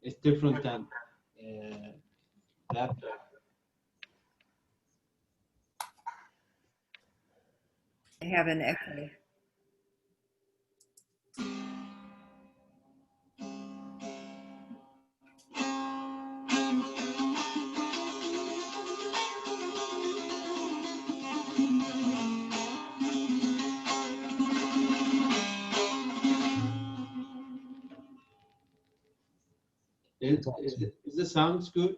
it's different than rap. I have an echo. Is the sounds good?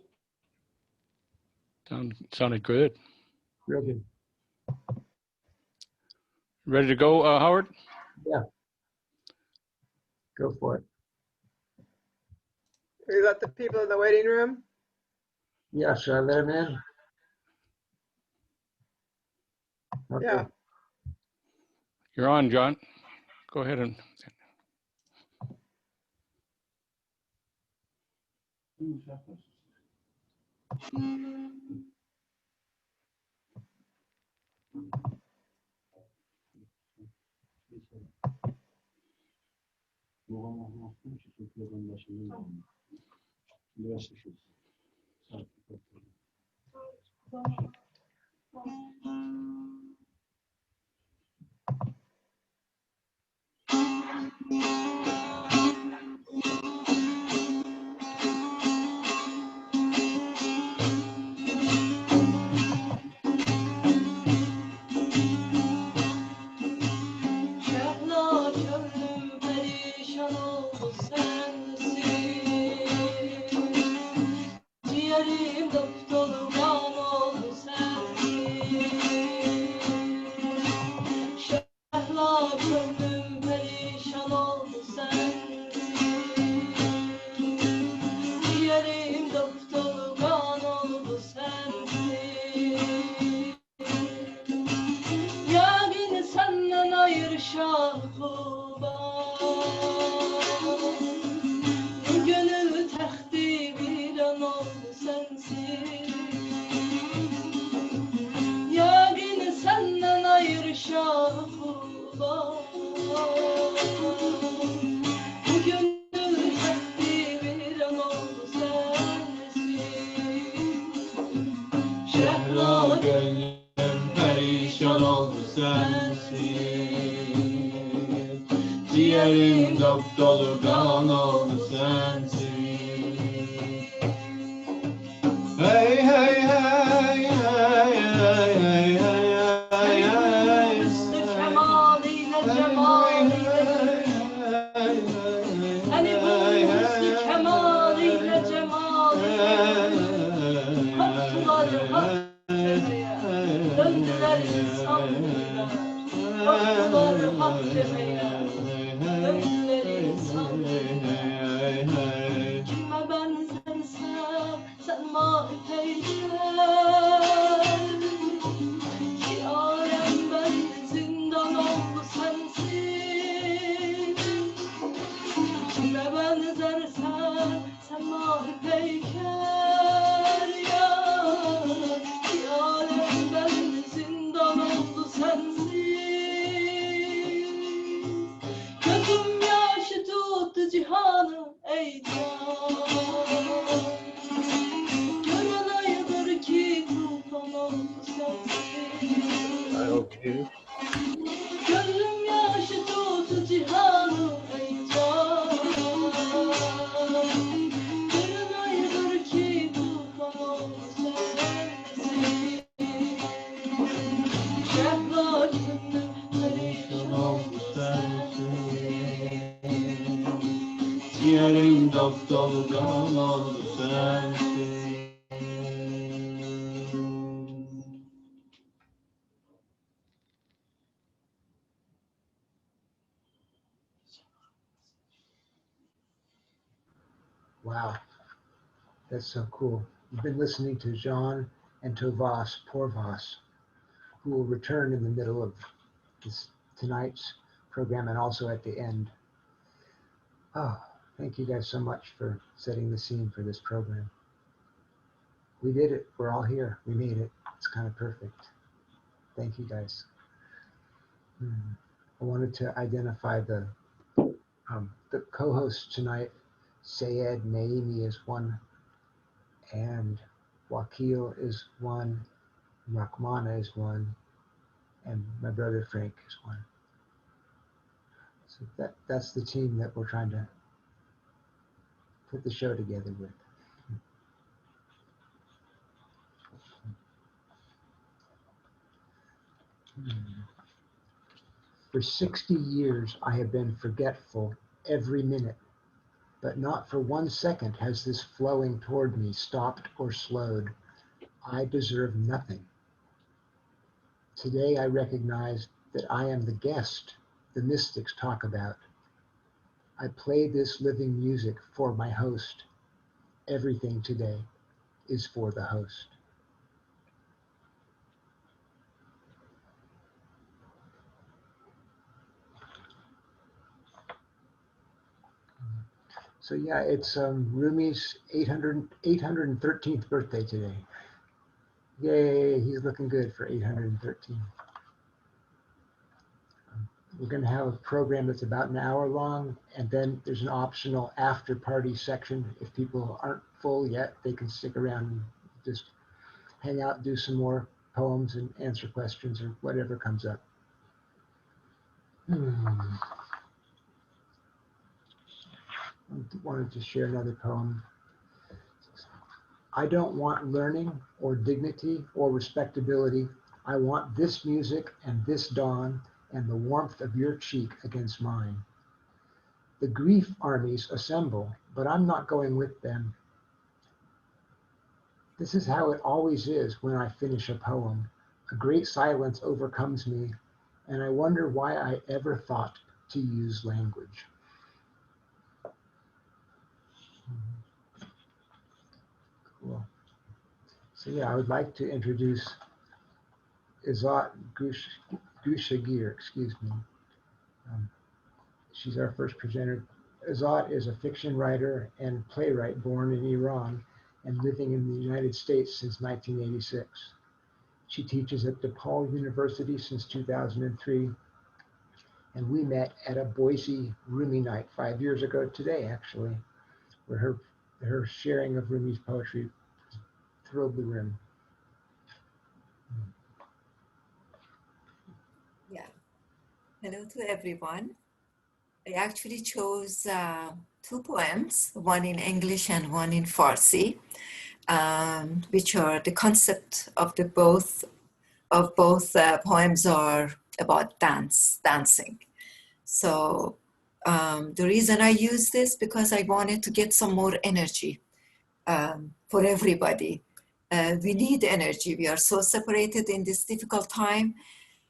Sounded good. Real good. Ready to go, Howard? Yeah. Go for it. We let the people in the waiting room. Yeah, should I let him in? Okay. Yeah. You're on, John. Go ahead and. Ciğerim dolu kan oldu sensin. Hey hey hey hey hey hey hey hey. Hüsnü kemaliyle cemaliyle. Hani bu hüsnü kemaliyle cemaliyle. Kalktılar hak demeye. Döndüler insanlar. Kalktılar hak demeye. Kime benzersem sen mahpeyker. Ki alem ben zindan oldu sensin. Kime benzersem sen mahpeyker ya. Ki alem ben zindan oldu sensin. Gözüm yaşı tuttu cihanı ey can. Gören ayıdır ki tufan oldu sensin. Okay. Gözüm yaşı tuttu cihanı ey can. Gören ayıdır ki tufan oldu sensin. Şehla gönlüm perişan oldu sensin. Ciğerim dolu kan oldu sensin. Wow. That's so cool. You've been listening to Jean and Tovas Porvas, who will return in the middle of tonight's program and also at the end. Oh, thank you guys so much for setting the scene for this program. We did it. We're all here. We made it. It's kind of perfect. Thank you guys. I wanted to identify the co-hosts tonight. Sayed Naimi is one, and Wakil is one, Rahmana is one, and my brother Frank is one. So that's the team that we're trying to put the show together with. For 60 years, I have been forgetful every minute, but not for 1 second has this flowing toward me stopped or slowed. I deserve nothing. Today I recognize that I am the guest the mystics talk about. I play this living music for my host. Everything today is for the host. So yeah, it's Rumi's 813th birthday today. Yay, he's looking good for 813. We're going to have a program that's about an hour long, and then there's an optional after party section. If people aren't full yet, they can stick around and just hang out, do some more poems and answer questions or whatever comes up. I wanted to share another poem. I don't want learning or dignity or respectability. I want this music and this dawn and the warmth of your cheek against mine. The grief armies assemble, but I'm not going with them. This is how it always is when I finish a poem. A great silence overcomes me, and I wonder why I ever thought to use language. Cool. So yeah, I would like to introduce Izat Gushagir, excuse me. She's our first presenter. Izat is a fiction writer and playwright born in Iran and living in the United States since 1986. She teaches at DePaul University since 2003, and we met at a Boise Rumi night 5 years ago today, actually, where her sharing of Rumi's poetry thrilled the room. Yeah. Hello to everyone. I actually chose 2 poems, one in English and one in Farsi, which are the concept of both poems are about dancing. So the reason I use this because I wanted to get some more energy for everybody. We need energy. We are so separated in this difficult time.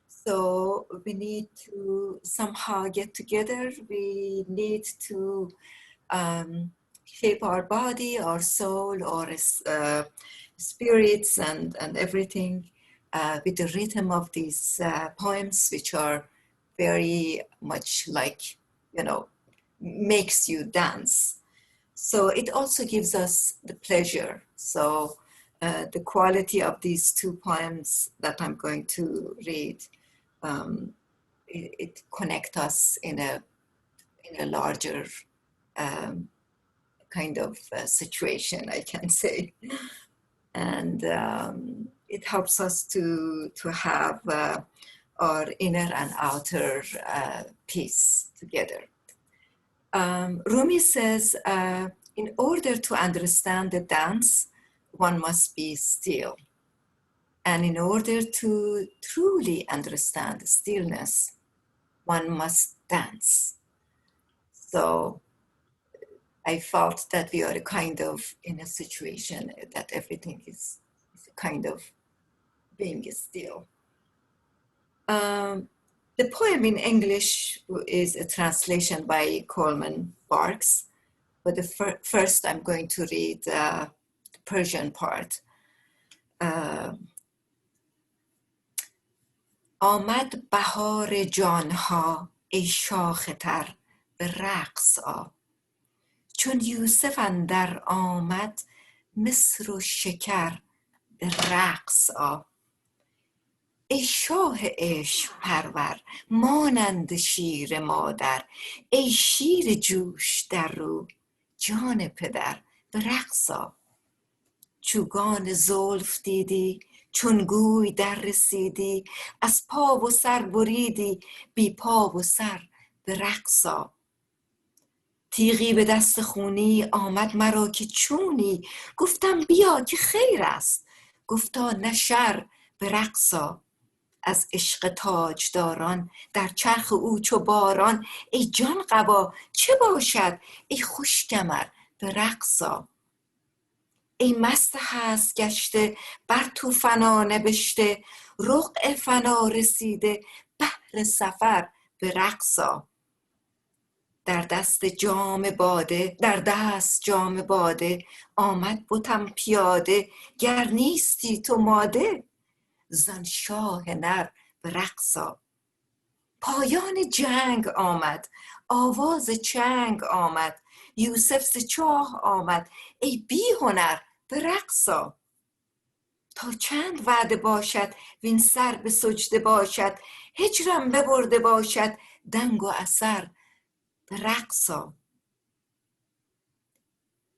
So we need to somehow get together. We need to shape our body, our soul, our spirits, and everything with the rhythm of these poems, which are very much like, makes you dance. So it also gives us the pleasure. So the quality of these 2 poems that I'm going to read, it connects us in a larger kind of situation, I can say. And it helps us to have our inner and outer peace together. Rumi says, in order to understand the dance, one must be still. And in order to truly understand stillness, one must dance. So I felt that we are kind of in a situation that everything is kind of being still. The poem in English is a translation by Coleman Barks, but the first I'm going to read the Persian part. آمد بهار جانها ای شاخ تر به رقص آ چون یوسف اندر آمد مصر و شکر به رقص آ ای شاه عشق پرور مانند شیر مادر ای شیر جوش در رو جان پدر به رقص آ. چوگان زلف دیدی چون گوی در رسیدی، از پا و سر بریدی بی پا و سر به رقص آ. تیغی به دست خونی آمد مرا که چونی، گفتم بیا که خیر است، گفتا نه شر به رقص آ. از عشق تاجداران در چرخ او چو باران، ای جان قبا چه باشد ای خوش کمر به رقص آ. ای مست هست گشته بر تو فنا نبشته، رقع فنا رسیده بحر سفر به رقص آ. در دست جام باده آمد بتم پیاده، گر نیستی تو ماده زان شاه نر به رقص آ. پایان جنگ آمد آواز چنگ آمد، یوسف ز چاه آمد ای بی هنر به رقص آ. تا چند وعده باشد وین سر به سجده باشد، هجرم ببرده باشد دنگ و اثر به رقص آ.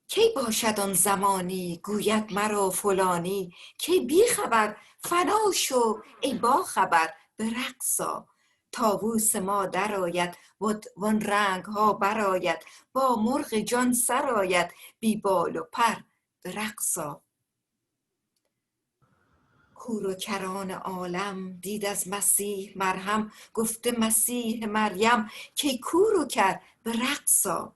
کی باشد آن زمانی گوید مرا فلانی، کی بی خبر فنا شو ای با خبر به رقص آ. طاووس ما درآید وان رنگ ها برآید، با مرغ جان سرآید بی بال و پر به رقص آ. کور و کران عالم دید از مسیح مرهم، گفته مسیح مریم کی کور و کر به رقص آ.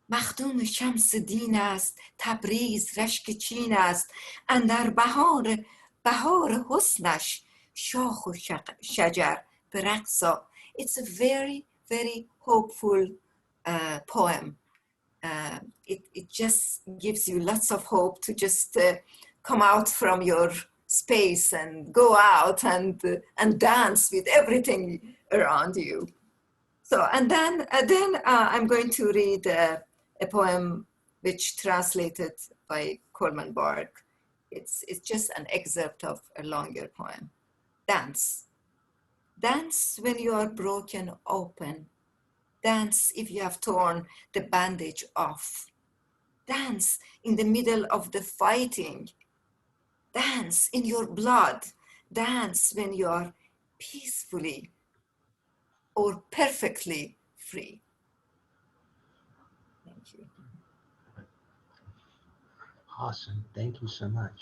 مخدوم شمس دین است تبریز رشک چین است، اندر بهار حسنش شاخ و شجر به رقص آ. It's a very very hopeful poem. It just gives you lots of hope to just come out from your space and go out and dance with everything around you. So and then I'm going to read a poem which translated by Coleman Bark. It's just an excerpt of a longer poem. Dance. Dance when you are broken open. Dance if you have torn the bandage off. Dance in the middle of the fighting. Dance in your blood. Dance when you are peacefully or perfectly free. Thank you. Awesome. Thank you so much.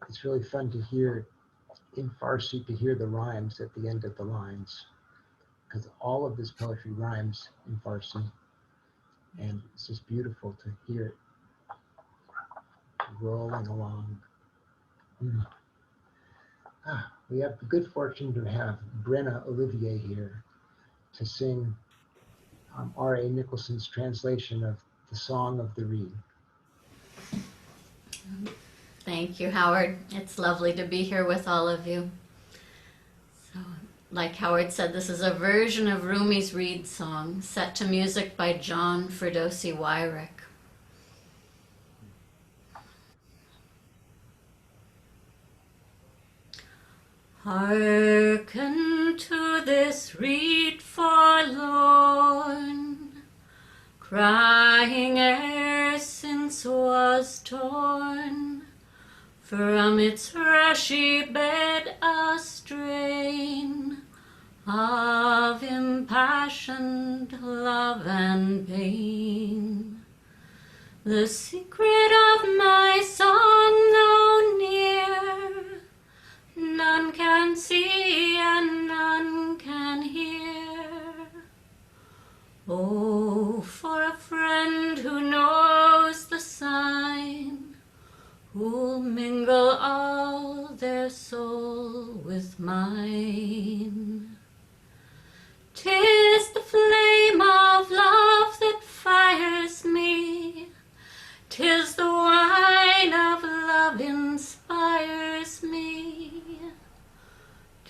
It's really fun to hear in Farsi, to hear the rhymes at the end of the lines, because all of this poetry rhymes in Farsi, and it's just beautiful to hear it rolling along. We have the good fortune to have Brenna Olivier here to sing R.A. Nicholson's translation of The Song of the Reed. Thank you, Howard. It's lovely to be here with all of you. So, like Howard said, this is a version of Rumi's Reed song set to music by John Ferdowsi Wyrick. Hearken to this reed forlorn, crying ere since was torn from its rushy bed, a strain of impassioned love and pain. The secret of my song, though near, none can see and none can hear. Oh, for a friend who knows the sign, who'll mingle all their soul with mine. 'Tis the flame of love that fires me, 'tis the wine of love inspires me.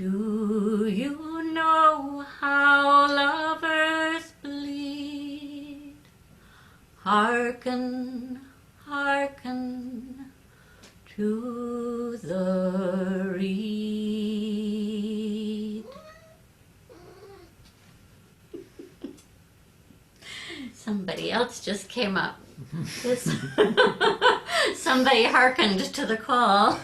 Do you know how lovers bleed? Hearken, hearken to the reed. Somebody else just came up. This- Somebody hearkened to the call.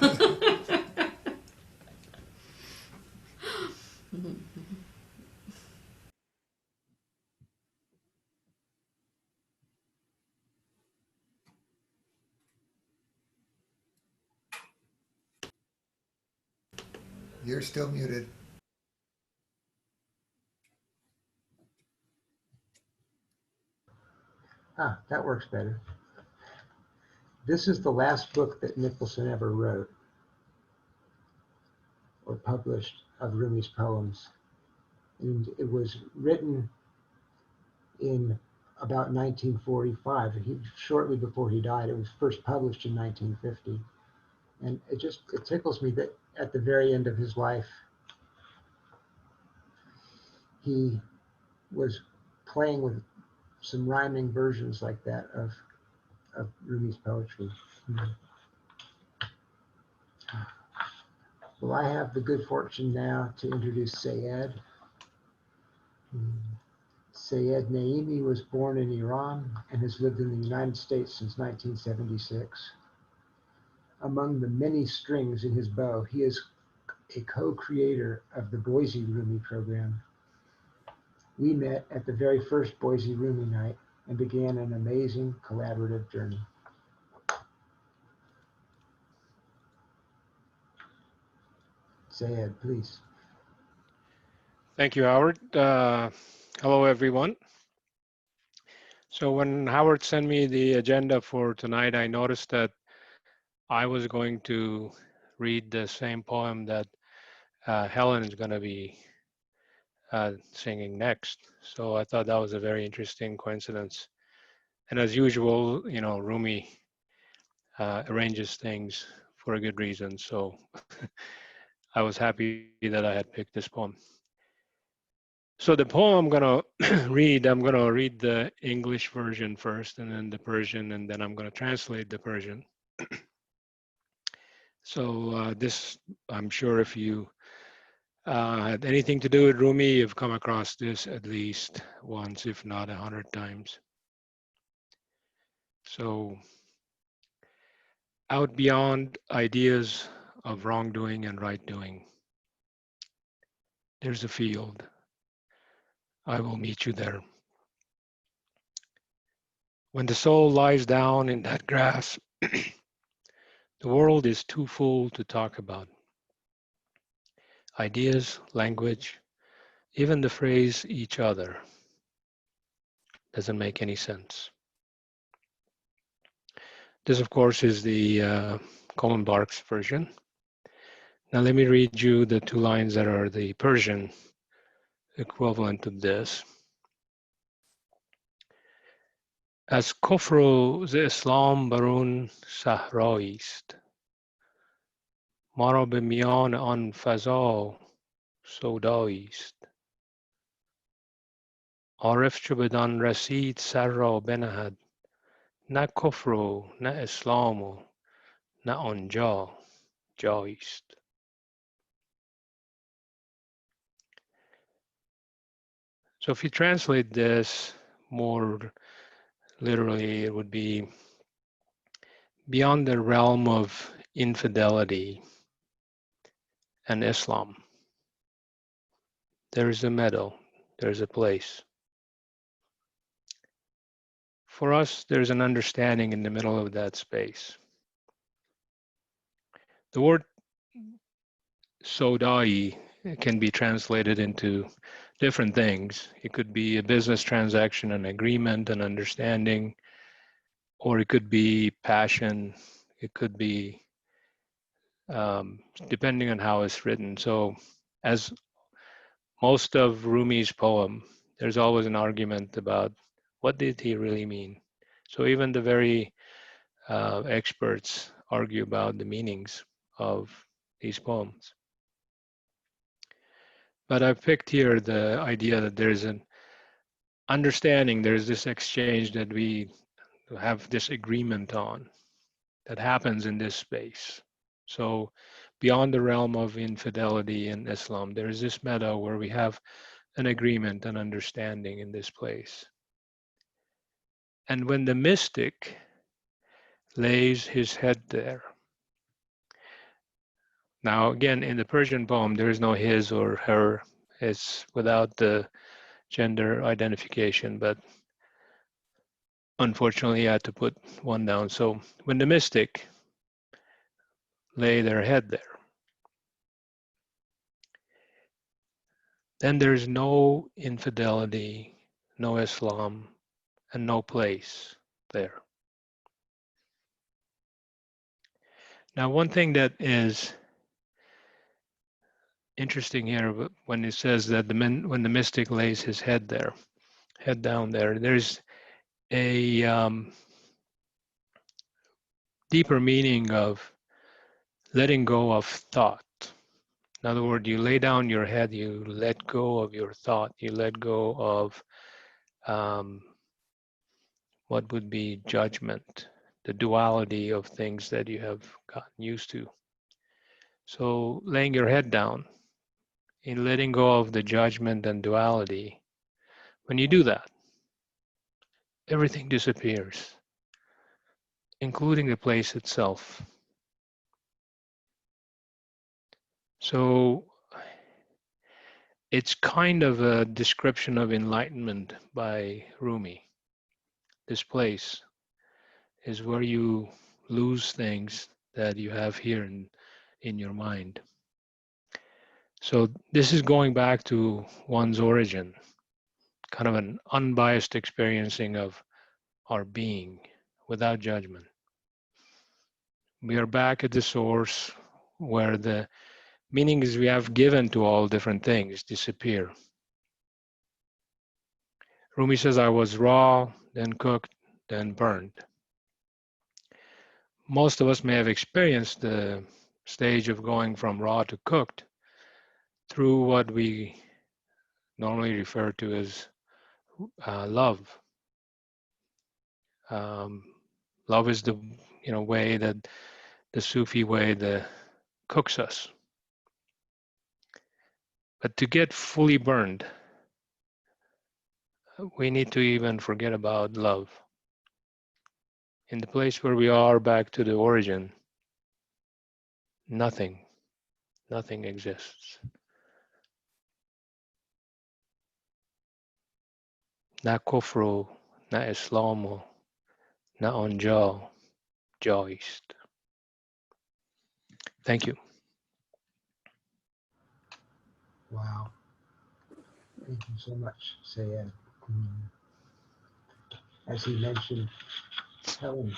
You're still muted. Ah, that works better. This is the last book that Nicholson ever wrote or published of Rumi's poems. And it was written in about 1945. Shortly before he died. It was first published in 1950. And it tickles me that at the very end of his life, he was playing with some rhyming versions like that of Rumi's poetry. Well, I have the good fortune now to introduce Sayed. Sayed Naimi was born in Iran and has lived in the United States since 1976. Among the many strings in his bow, he is a co-creator of the Boise Rumi program. We met at the very first Boise Rumi night and began an amazing collaborative journey. Sayed, please. Thank you, Howard. Hello, everyone. So when Howard sent me the agenda for tonight, I noticed that I was going to read the same poem that Helen is going to be singing next. So I thought that was a very interesting coincidence. And as usual, you know, Rumi arranges things for a good reason. So I was happy that I had picked this poem. So the poem I'm going to read the English version first and then the Persian, and then I'm going to translate the Persian. So this, I'm sure if you had anything to do with Rumi, you've come across this at least once, if not 100 times. So out beyond ideas of wrongdoing and right doing, there's a field. I will meet you there. When the soul lies down in that grass, the world is too full to talk about. Ideas, language, even the phrase each other doesn't make any sense. This, of course, is the Coleman Barks version. Now let me read you the two lines that are the Persian equivalent of this. از کفر و ز اسلام برون صحرایی است، ما را به میان آن فضا سودایی است. عارف چو بدان رسید سر را بنهد، نه کفر و نه اسلام و نه آنجا جایی است. So if you translate this more literally, it would be beyond the realm of infidelity and Islam. There's a meadow, there's a place. For us, there's an understanding in the middle of that space. The word Sodai can be translated into different things. It could be a business transaction, an agreement, an understanding, or it could be passion. It could be depending on how it's written. So as most of Rumi's poem, there's always an argument about what did he really mean. So even the very experts argue about the meanings of these poems. But I've picked here the idea that there's an understanding, there's this exchange that we have this agreement on that happens in this space. So beyond the realm of infidelity in Islam, there is this meadow where we have an agreement, an understanding in this place. And when the mystic lays his head there. Now, again, in the Persian poem, there is no his or her. It's without the gender identification, but unfortunately, I had to put one down. So when the mystic lay their head there, then there's no infidelity, no Islam, and no place there. Now, one thing that is interesting here, when it says that when the mystic lays his head there, head down there, there's a deeper meaning of letting go of thought. In other words, you lay down your head, you let go of your thought, you let go of what would be judgment, the duality of things that you have gotten used to. So laying your head down, in letting go of the judgment and duality, when you do that, everything disappears, including the place itself. So it's kind of a description of enlightenment by Rumi. This place is where you lose things that you have here in your mind. So this is going back to one's origin, kind of an unbiased experiencing of our being without judgment. We are back at the source where the meanings we have given to all different things disappear. Rumi says, I was raw, then cooked, then burned. Most of us may have experienced the stage of going from raw to cooked through what we normally refer to as love. Love is the way that the Sufi way that cooks us. But to get fully burned, we need to even forget about love. In the place where we are back to the origin, nothing exists. Na kufru, na islamu, na onja, jaist. Thank you. Wow. Thank you so much, Sayed. As he mentioned, Helen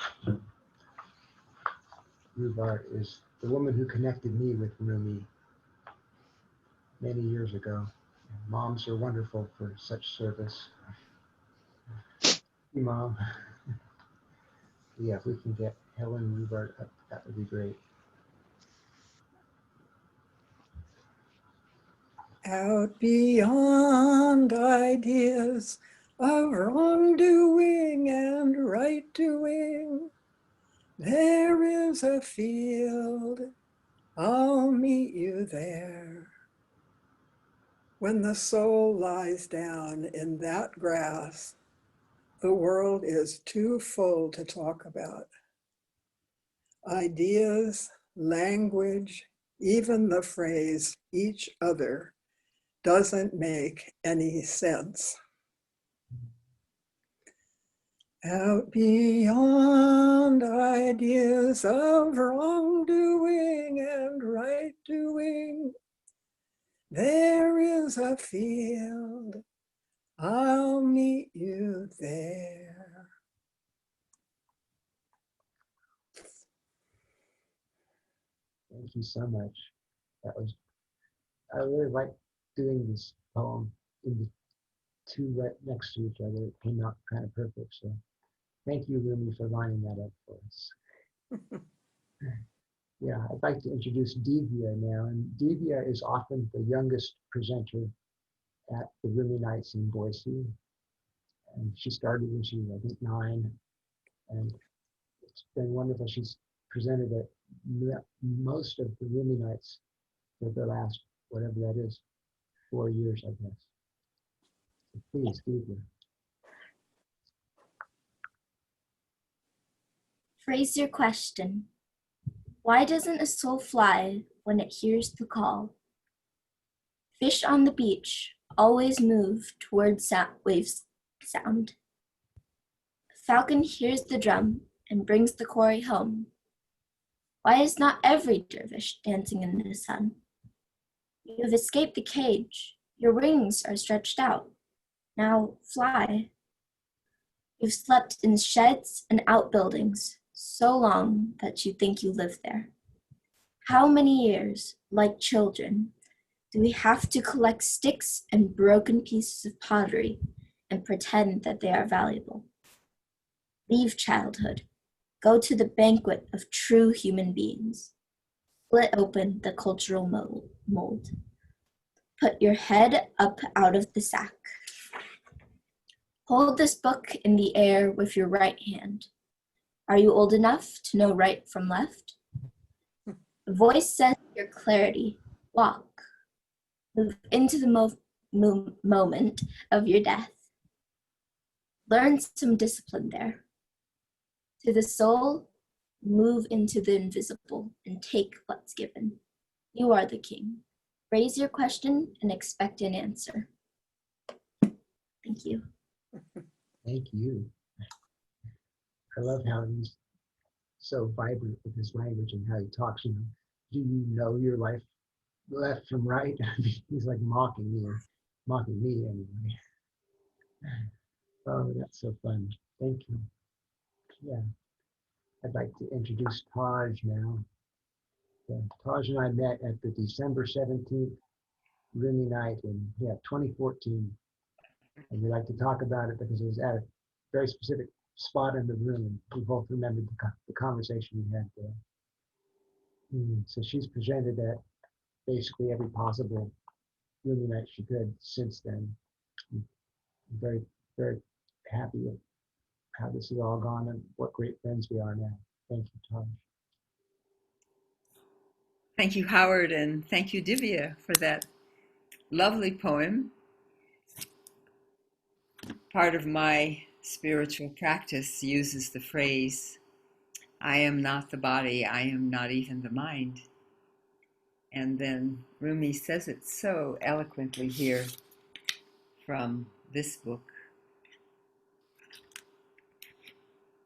Rubar is the woman who connected me with Rumi many years ago. Moms are wonderful for such service. Mom. Yeah, if we can get Helen Rubar up, that would be great. Out beyond ideas of wrongdoing and right doing, there is a field, I'll meet you there. When the soul lies down in that grass, the world is too full to talk about. Ideas, language, even the phrase each other doesn't make any sense. Out beyond ideas of wrongdoing and right doing, there is a field, I'll meet you there. Thank you so much. I really like doing this poem in the two right next to each other. It came out kind of perfect. So thank you, Rumi, for lining that up for us. Yeah, I'd like to introduce Divya now. And Divya is often the youngest presenter at the Rumi Nights in Boise. And she started when she was, I think, 9. And it's been wonderful. She's presented at most of the Rumi Nights for the last, whatever that is, 4 years, I guess. So please, Divya. Phrase your question. Why doesn't a soul fly when it hears the call? Fish on the beach always move towards waves sound. Falcon hears the drum and brings the quarry home. Why is not every dervish dancing in the sun? You have escaped the cage. Your wings are stretched out. Now fly. You've slept in sheds and outbuildings so long that you think you live there. How many years, like children, do we have to collect sticks and broken pieces of pottery and pretend that they are valuable? Leave childhood. Go to the banquet of true human beings. Split open the cultural mold. Put your head up out of the sack. Hold this book in the air with your right hand. Are you old enough to know right from left? The voice says your clarity. Walk. Move into the moment of your death. Learn some discipline there. To the soul, move into the invisible and take what's given. You are the king. Raise your question and expect an answer. Thank you. Thank you. I love how he's so vibrant with his language and how he talks. You know, do you know your life left from right? He's like mocking me anyway. Oh, that's so fun. Thank you. Yeah, I'd like to introduce Taj now. Yeah, Taj and I met at the December 17th Rumi night in 2014. And we like to talk about it because it was at a very specific spot in the room. And we both remembered the conversation we had there. So she's presented at basically every possible Rumi night she could since then. I'm very, very happy with how this has all gone and what great friends we are now. Thank you, Taj. Thank you, Howard, and thank you, Divya, for that lovely poem. Part of my spiritual practice uses the phrase, I am not the body, I am not even the mind. And then Rumi says it so eloquently here from this book.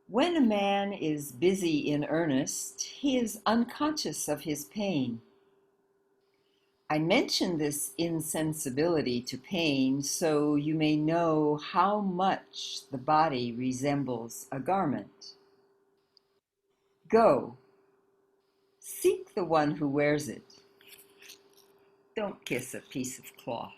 When a man is busy in earnest, he is unconscious of his pain. I mention this insensibility to pain so you may know how much the body resembles a garment. Go, seek the one who wears it. Don't kiss a piece of cloth.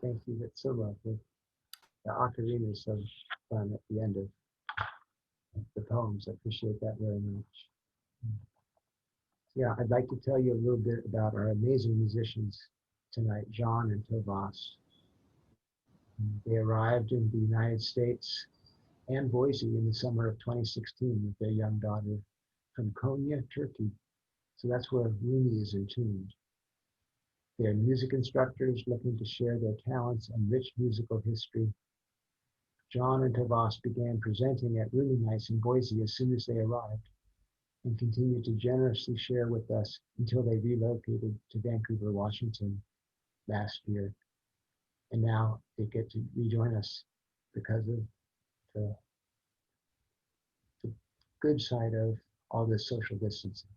Thank you. That's so lovely. The ocarina is so fun at the end of the poems. I appreciate that very much. Yeah, I'd like to tell you a little bit about our amazing musicians tonight, John and Tovas. They arrived in the United States and Boise in the summer of 2016 with their young daughter from Konya, Turkey. So that's where Rumi is entombed. They're music instructors looking to share their talents and rich musical history. John and Tovas began presenting at Rumi Nights in Boise as soon as they arrived and continued to generously share with us until they relocated to Vancouver, Washington last year. And now they get to rejoin us because of the good side of all this social distancing.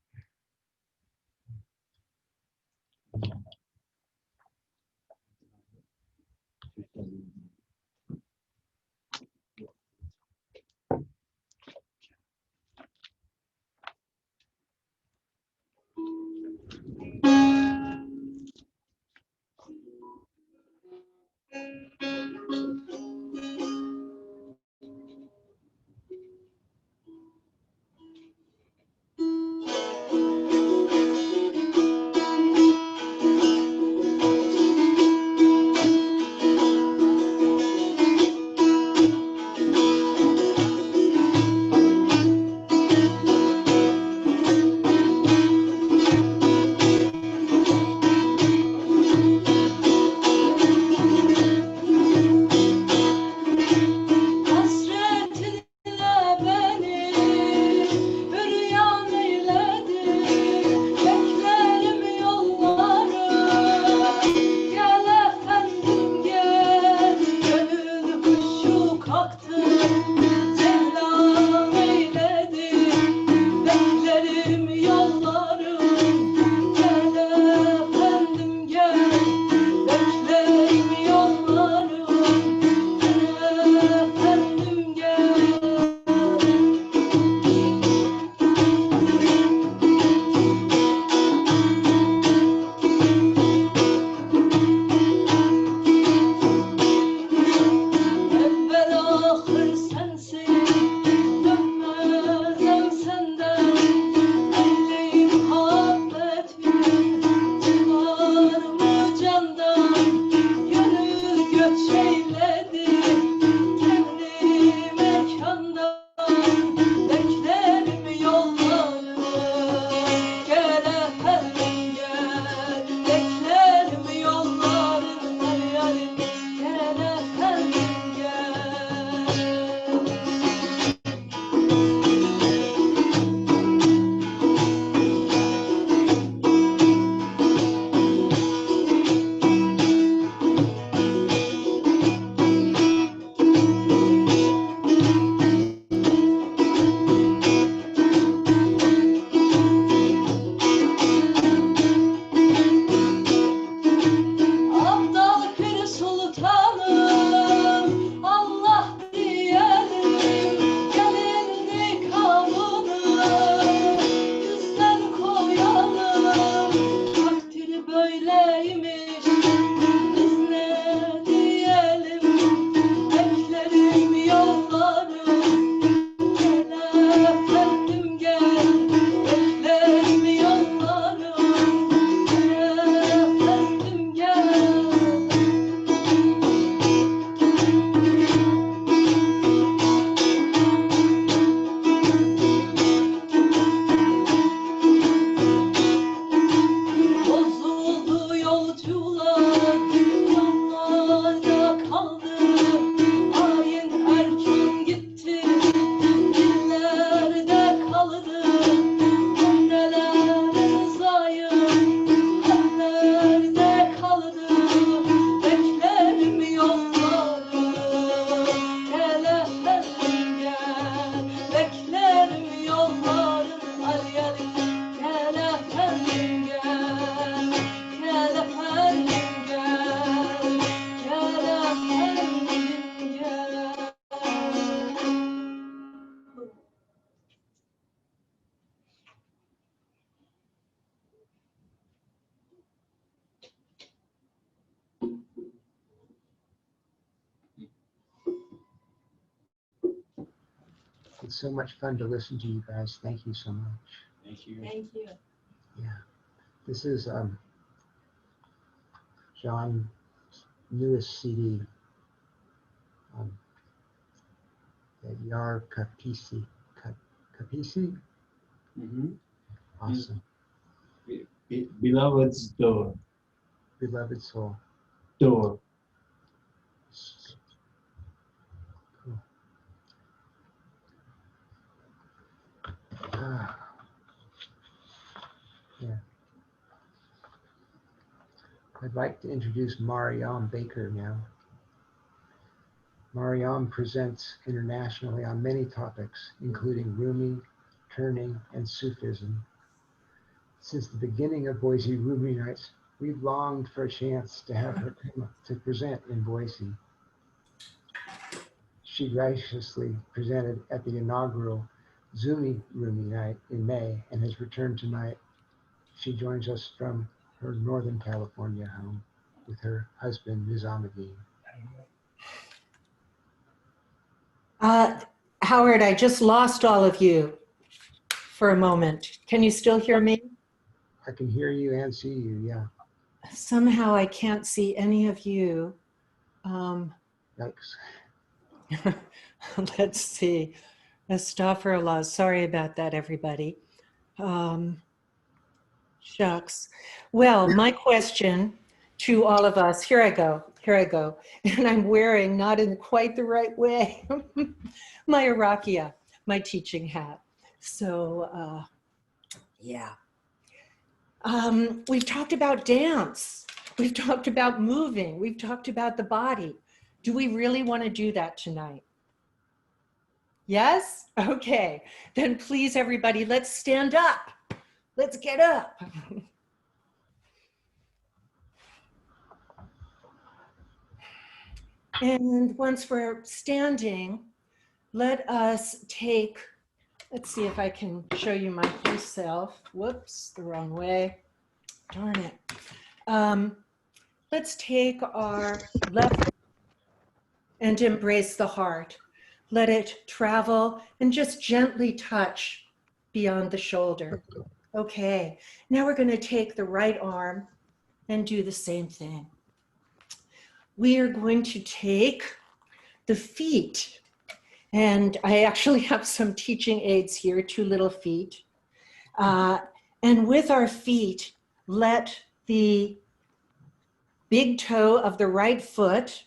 It's so much fun to listen to you guys. Thank you so much. Thank you. Thank you. Yeah. This is John's newest CD, the Yar Kapisi. Kapisi? Mm-hmm. Awesome. Beloved's door. Beloved Soul. Door. Cool. Ah. Yeah. I'd like to introduce Mariam Baker now. Mariam presents internationally on many topics, including Rumi, turning, and Sufism. Since the beginning of Boise Rumi Nights, we've longed for a chance to have her come to present in Boise. She graciously presented at the inaugural Zoomi Rumi Night in May and has returned tonight. She joins us from her Northern California home with her husband, Nizamuddin. Howard, I just lost all of you for a moment. Can you still hear me? I can hear you and see you, yeah. Somehow I can't see any of you. Yikes. Let's see. Astaghfirullah. Sorry about that, everybody. Shucks. Well, my question to all of us, here I go. And I'm wearing, not in quite the right way, my Iraqiya, my teaching hat. So, yeah. We've talked about dance. We've talked about moving. We've talked about the body. Do we really want to do that tonight? Yes? Okay. Then please, everybody, let's stand up. Let's get up. And once we're standing, let us take, let's see if I can show you my full self. Whoops, the wrong way. Darn it. Let's take our left and embrace the heart. Let it travel and just gently touch beyond the shoulder. Okay, now we're going to take the right arm and do the same thing. We are going to take the feet, and I actually have some teaching aids here, 2 little feet. And with our feet, let the big toe of the right foot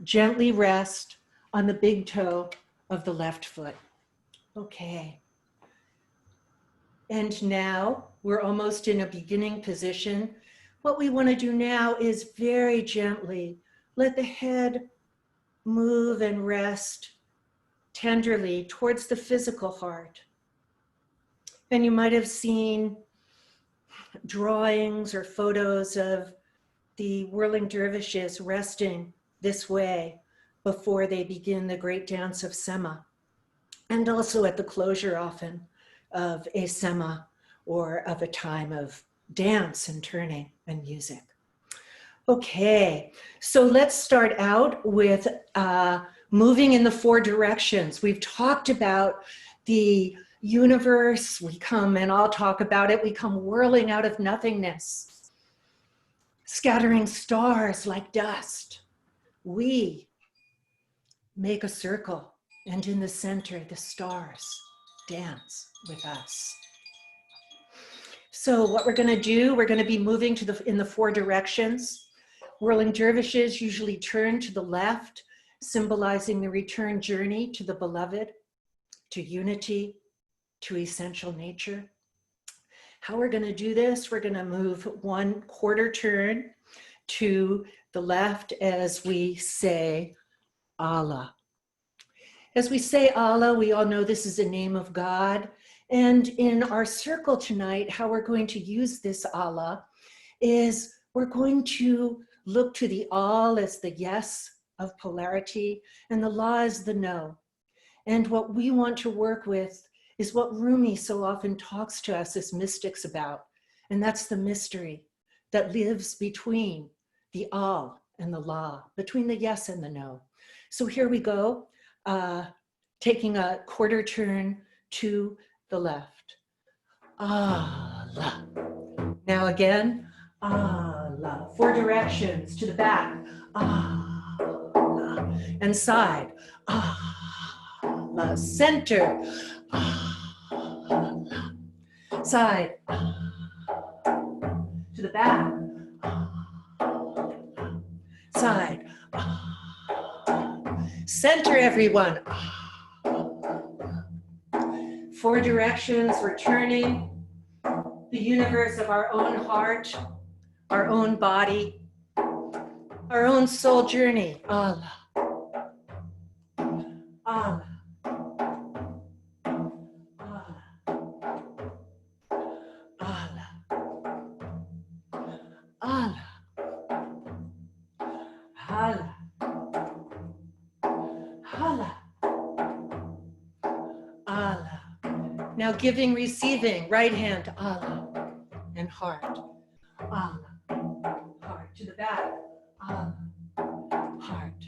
gently rest on the big toe of the left foot. Okay. And now we're almost in a beginning position. What we want to do now is very gently let the head move and rest tenderly towards the physical heart. And you might have seen drawings or photos of the whirling dervishes resting this way before they begin the great dance of Sema, and also at the closure often of a Sema or of a time of dance and turning and music. Okay, so let's start out with moving in the 4 directions. We've talked about the universe. We come, and I'll talk about it, we come whirling out of nothingness, scattering stars like dust. We make a circle, and in the center, the stars dance with us. So what we're going to do, we're going to be moving in the 4 directions. Whirling dervishes usually turn to the left, symbolizing the return journey to the beloved, to unity, to essential nature. How we're going to do this, we're going to move 1 quarter turn to the left as we say Allah. As we say Allah, we all know this is a name of God. And in our circle tonight, how we're going to use this Allah is we're going to look to the all as the yes of polarity and the la as the no. And what we want to work with is what Rumi so often talks to us as mystics about. And that's the mystery that lives between the all and the la, between the yes and the no. So here we go. taking a quarter turn to the left. Allah. Now again, Allah. 4 directions to the back. Allah. And side. Allah. Center. Allah. Side. To the back. Side. Center, everyone. 4 directions, returning the universe of our own heart, our own body, our own soul journey. Allah. Allah. Allah. Allah. Allah. Allah. Allah. Allah. Now giving, receiving, right hand to Allah and heart. Allah. Heart to the back. Allah. Heart.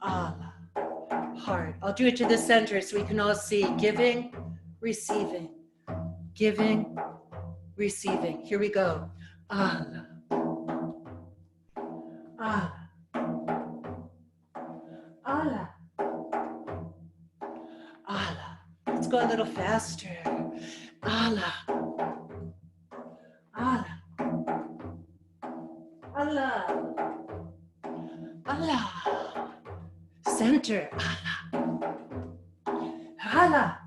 Allah. Heart. I'll do it to the center so we can all see. Giving, receiving. Giving, receiving. Here we go. Allah. Allah. Allah. Allah. Let's go a little faster. Allah. Allah. Allah. Allah. Center. Allah.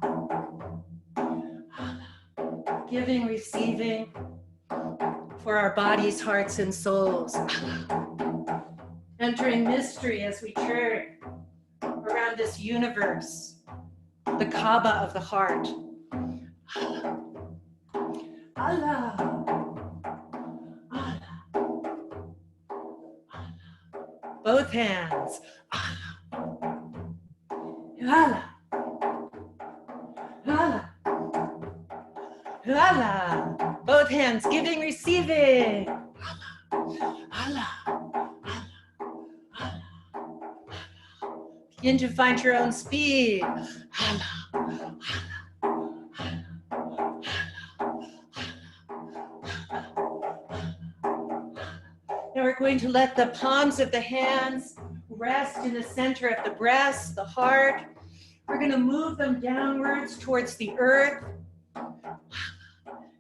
Allah. Giving, receiving for our bodies, hearts, and souls. Allah. Entering mystery as we turn around this universe, the Kaaba of the heart. Allah. Allah. Allah. Both hands. Allah. Allah. Allah. Both hands, giving, receiving. Allah. Allah. Allah. Begin to find your own speed. Allah. Now we're going to let the palms of the hands rest in the center of the breast, the heart. We're going to move them downwards towards the earth.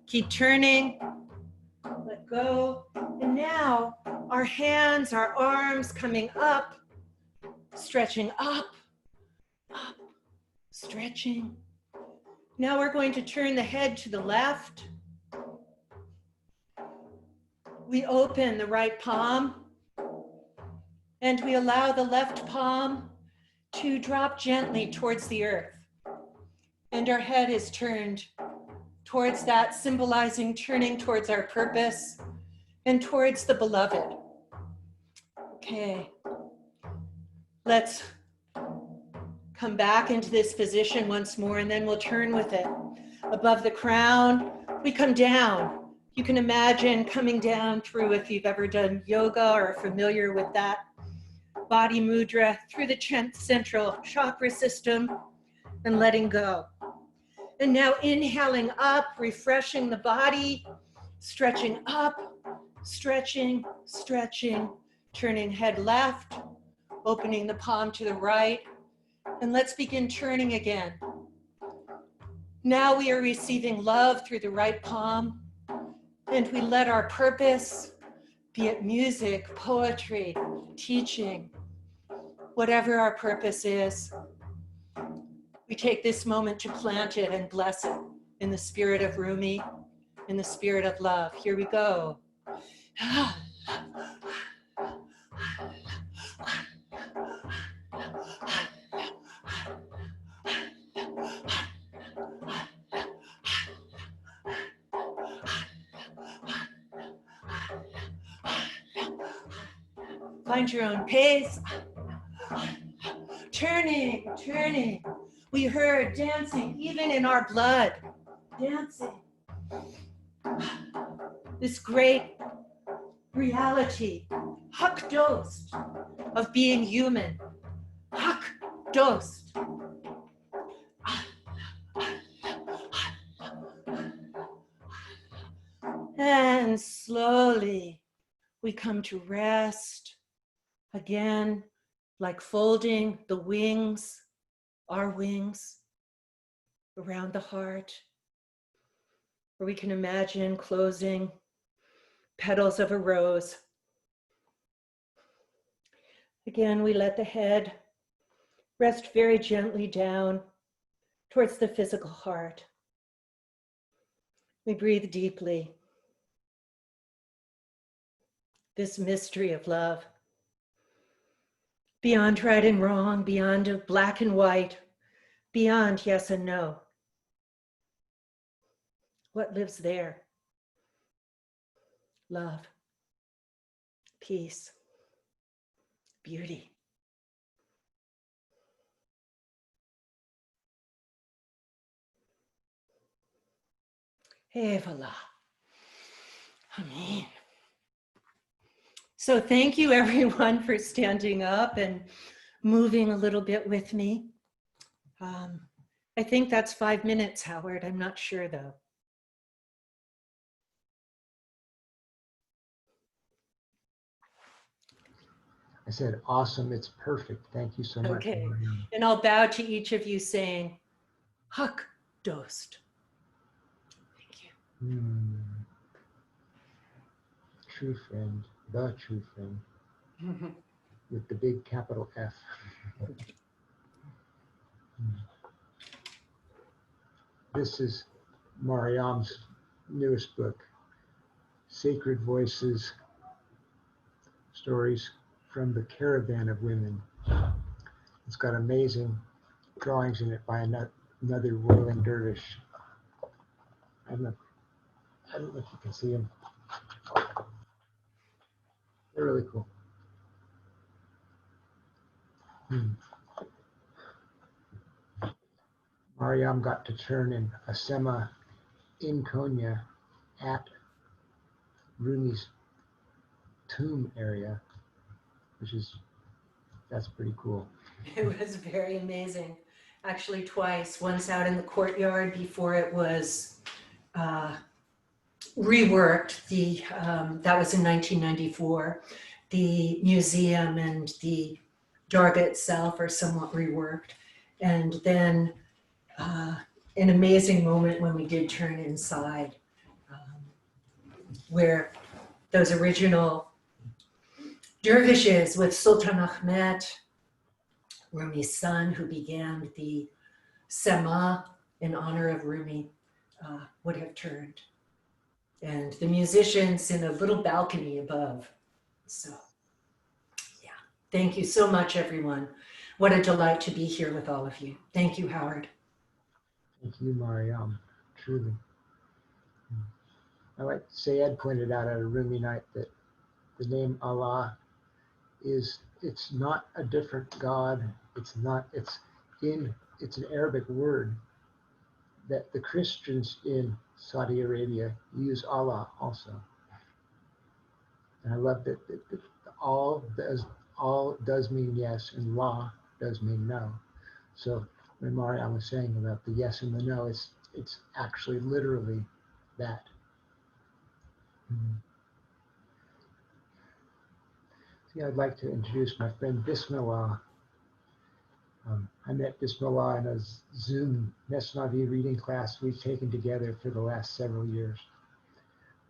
Keep turning. Let go. And now our hands, our arms coming up, stretching up, stretching. Now we're going to turn the head to the left. We open the right palm and we allow the left palm to drop gently towards the earth. And our head is turned towards that, symbolizing turning towards our purpose and towards the beloved. Okay, let's come back into this position once more, and then we'll turn with it. Above the crown, we come down. You can imagine coming down through, if you've ever done yoga or are familiar with that, body mudra through the central chakra system and letting go. And now inhaling up, refreshing the body, stretching up, stretching, stretching, turning head left, opening the palm to the right. And let's begin turning again. Now we are receiving love through the right palm, and we let our purpose, be it music, poetry, teaching, whatever our purpose is, we take this moment to plant it and bless it in the spirit of Rumi, in the spirit of love. Here we go. Find your own pace. Turning, turning. We heard dancing even in our blood. Dancing. This great reality, Hak Dost, of being human. Hak Dost. then slowly we come to rest again, like folding the wings, our wings, around the heart, where we can imagine closing petals of a rose. Again, we let the head rest very gently down towards the physical heart. We breathe deeply. This mystery of love, beyond right and wrong, beyond of black and white, beyond yes and no. What lives there? Love, peace, beauty. Hey, voila. Amen. So thank you everyone for standing up and moving a little bit with me. I think that's 5 minutes, Howard. I'm not sure though. I said, awesome, it's perfect. Thank you so much. Okay, Mariam. and I'll bow to each of you saying, Hak dost. Thank you. True friend, the true friend, with the big capital F. This is Mariam's newest book, Sacred Voices, Stories from the Caravan of Women. It's got amazing drawings in it by another whirling dervish. I don't know if you can see them. They're really cool. Mariam got to turn in a sema in Konya at Rumi's tomb area, that's pretty cool. It was very amazing. Actually twice, once out in the courtyard before it was reworked. That was in 1994. The museum and the Dargah itself are somewhat reworked. And then an amazing moment when we did turn inside, where those original dervishes with Sultan Ahmed, Rumi's son, who began the Sema in honor of Rumi, would have turned. And the musicians in a little balcony above. So, yeah. Thank you so much, everyone. What a delight to be here with all of you. Thank you, Howard. Thank you, Mariam, truly. I like Sayed pointed out at a Rumi night that the name Allah it's not a different God. It's an Arabic word that the Christians in Saudi Arabia use Allah also. And I love that all does mean yes and La does mean no. So when Mariam was saying about the yes and the no, it's actually literally that. I'd like to introduce my friend Bismillah. I met Bismillah in a Zoom Mesnavi reading class we've taken together for the last several years.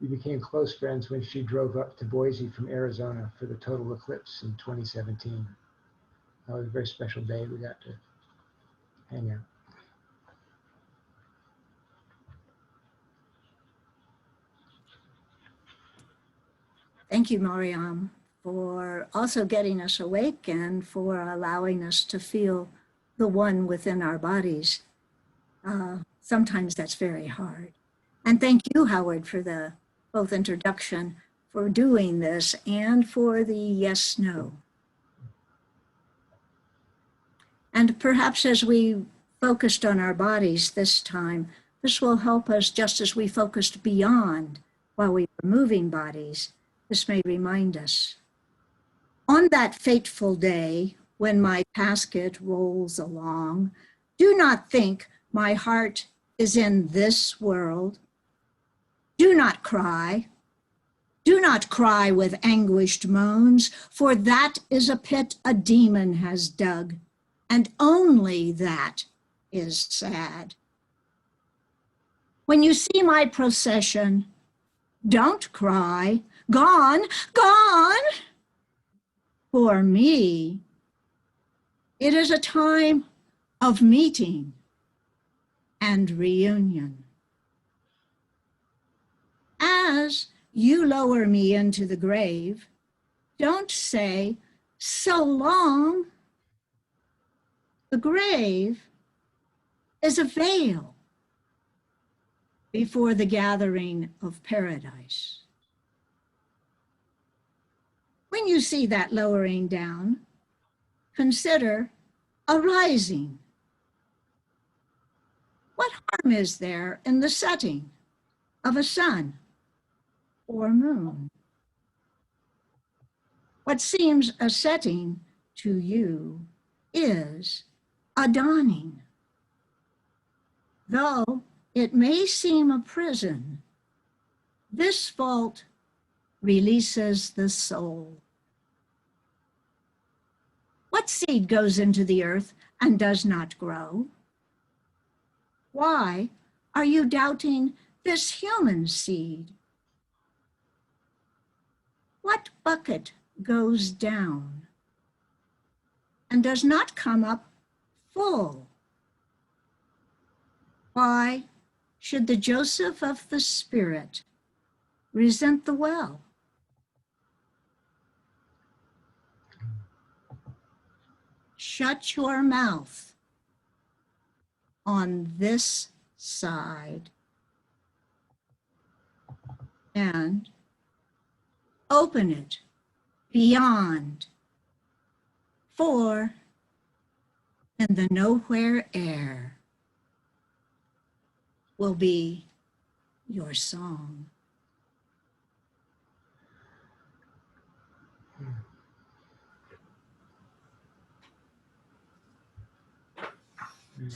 We became close friends when she drove up to Boise from Arizona for the total eclipse in 2017. That was a very special day. We got to hang out. Thank you, Mariam, for also getting us awake and for allowing us to feel the one within our bodies. Sometimes that's very hard. And thank you, Howard, for the both introduction, for doing this, and for the yes, no. And perhaps as we focused on our bodies this time, this will help us just as we focused beyond while we were moving bodies. This may remind us. On that fateful day, when my casket rolls along, do not think my heart is in this world. Do not cry. Do not cry with anguished moans, for that is a pit a demon has dug, and only that is sad. When you see my procession, don't cry, gone, gone. For me, it is a time of meeting and reunion. As you lower me into the grave, don't say, so long. The grave is a veil before the gathering of paradise. When you see that lowering down, consider a rising. What harm is there in the setting of a sun or moon? What seems a setting to you is a dawning. Though it may seem a prison, this vault releases the soul. What seed goes into the earth and does not grow? Why are you doubting this human seed? What bucket goes down and does not come up full? Why should the Joseph of the Spirit resent the well? Shut your mouth on this side and open it beyond, for in the nowhere air will be your song.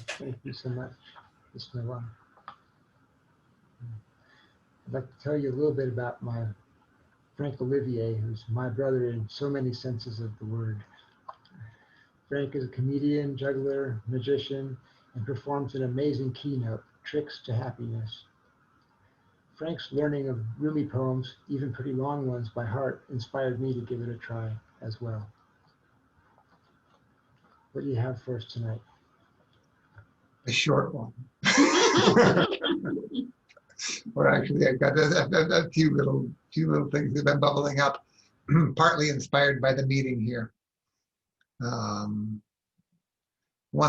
Thank you so much, Bismillah. I'd like to tell you a little bit about my Frank Olivier, who's my brother in so many senses of the word. Frank is a comedian, juggler, magician, and performs an amazing keynote, Tricks to Happiness. Frank's learning of Rumi poems, even pretty long ones by heart, inspired me to give it a try as well. What do you have for us tonight? A short one. Or actually, I've got a few little things that have been bubbling up, partly inspired by the meeting here. One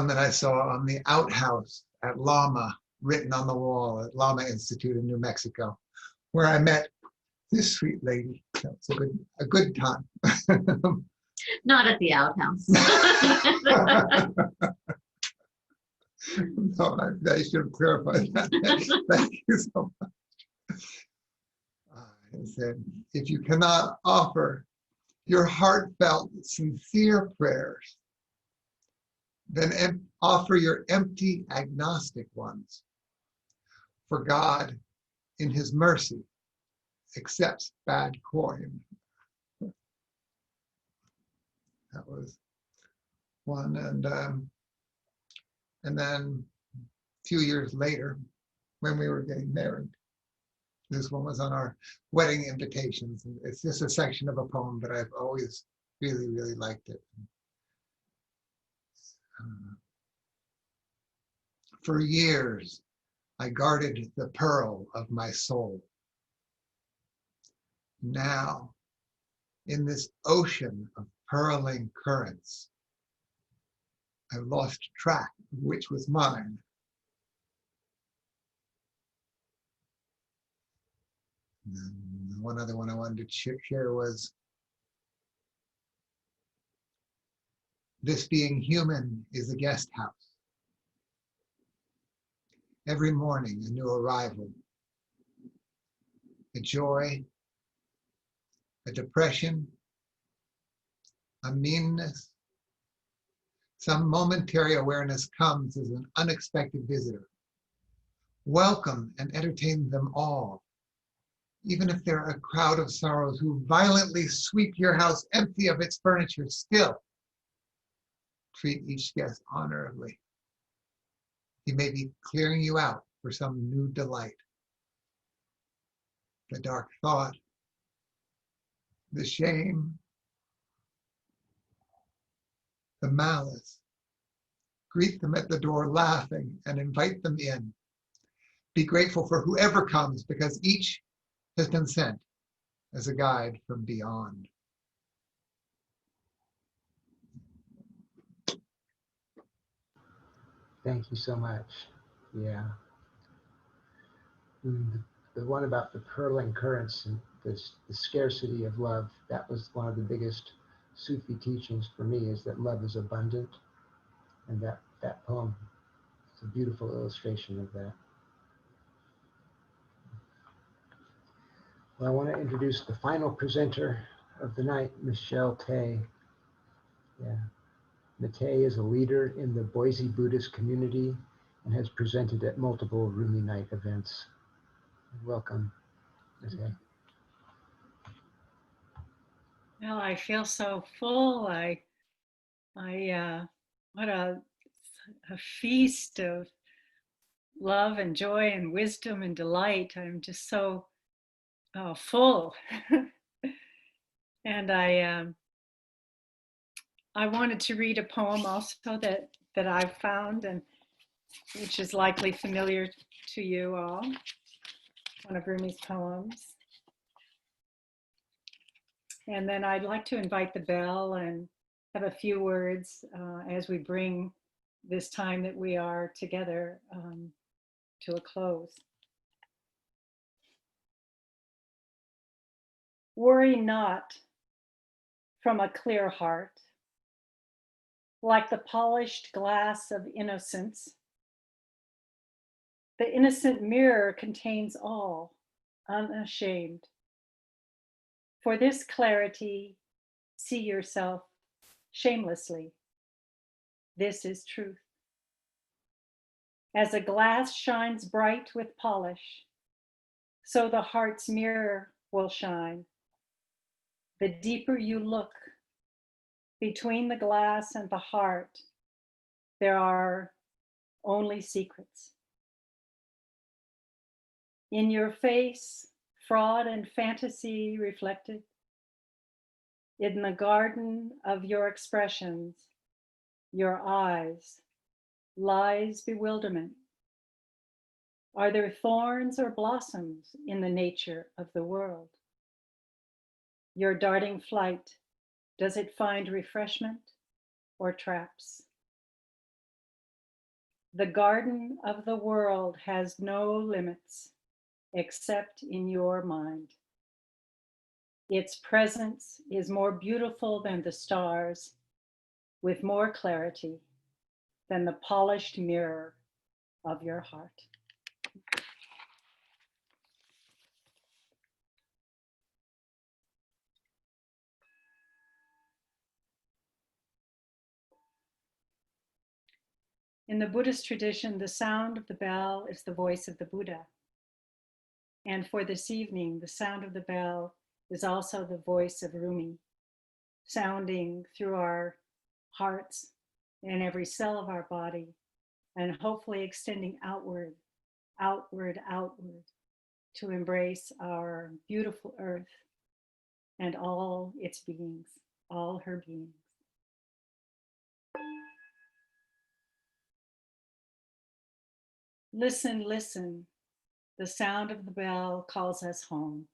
that I saw on the outhouse at Lama, written on the wall at Lama Institute in New Mexico, where I met this sweet lady. That was a good time. Not at the outhouse. No, I should have clarified that. Thank you so much. It said, if you cannot offer your heartfelt, sincere prayers, then offer your empty, agnostic ones. For God, in his mercy, accepts bad coin. That was one. And then a few years later, when we were getting married, this one was on our wedding invitations. It's just a section of a poem, but I've always really, really liked it. For years, I guarded the pearl of my soul. Now, in this ocean of purling currents, I've lost track of which was mine. And one other one I wanted to share was, this being human is a guest house. Every morning, a new arrival, a joy, a depression, a meanness. Some momentary awareness comes as an unexpected visitor. Welcome and entertain them all. even if they're a crowd of sorrows who violently sweep your house empty of its furniture, still treat each guest honorably. He may be clearing you out for some new delight. The dark thought, the shame, the malice. Greet them at the door laughing and invite them in. Be grateful for whoever comes because each has been sent as a guide from beyond. Thank you so much. Yeah. The one about the purling currents and the scarcity of love, that was one of the biggest Sufi teachings for me, is that love is abundant. And that poem is a beautiful illustration of that. Well, I want to introduce the final presenter of the night, Michelle Tay. Yeah. Matei is a leader in the Boise Buddhist community and has presented at multiple Rumi Night events. Welcome, Matei. Well, I feel so full. What a feast of love and joy and wisdom and delight. I'm just so full. And I wanted to read a poem also that I've found, and which is likely familiar to you all, one of Rumi's poems. And then I'd like to invite the bell and have a few words as we bring this time that we are together to a close. Worry not from a clear heart, like the polished glass of innocence. The innocent mirror contains all, unashamed. For this clarity, see yourself shamelessly. This is truth. As a glass shines bright with polish, so the heart's mirror will shine. The deeper you look, between the glass and the heart, there are only secrets. In your face, fraud and fantasy reflected. In the garden of your expressions, your eyes, lies bewilderment. Are there thorns or blossoms in the nature of the world? Your darting flight, does it find refreshment or traps? The garden of the world has no limits except in your mind. Its presence is more beautiful than the stars, with more clarity than the polished mirror of your heart. In the Buddhist tradition, the sound of the bell is the voice of the Buddha. And for this evening, the sound of the bell is also the voice of Rumi, sounding through our hearts and every cell of our body, and hopefully extending outward, outward, outward, to embrace our beautiful earth and all its beings, all her beings. Listen, listen, the sound of the bell calls us home.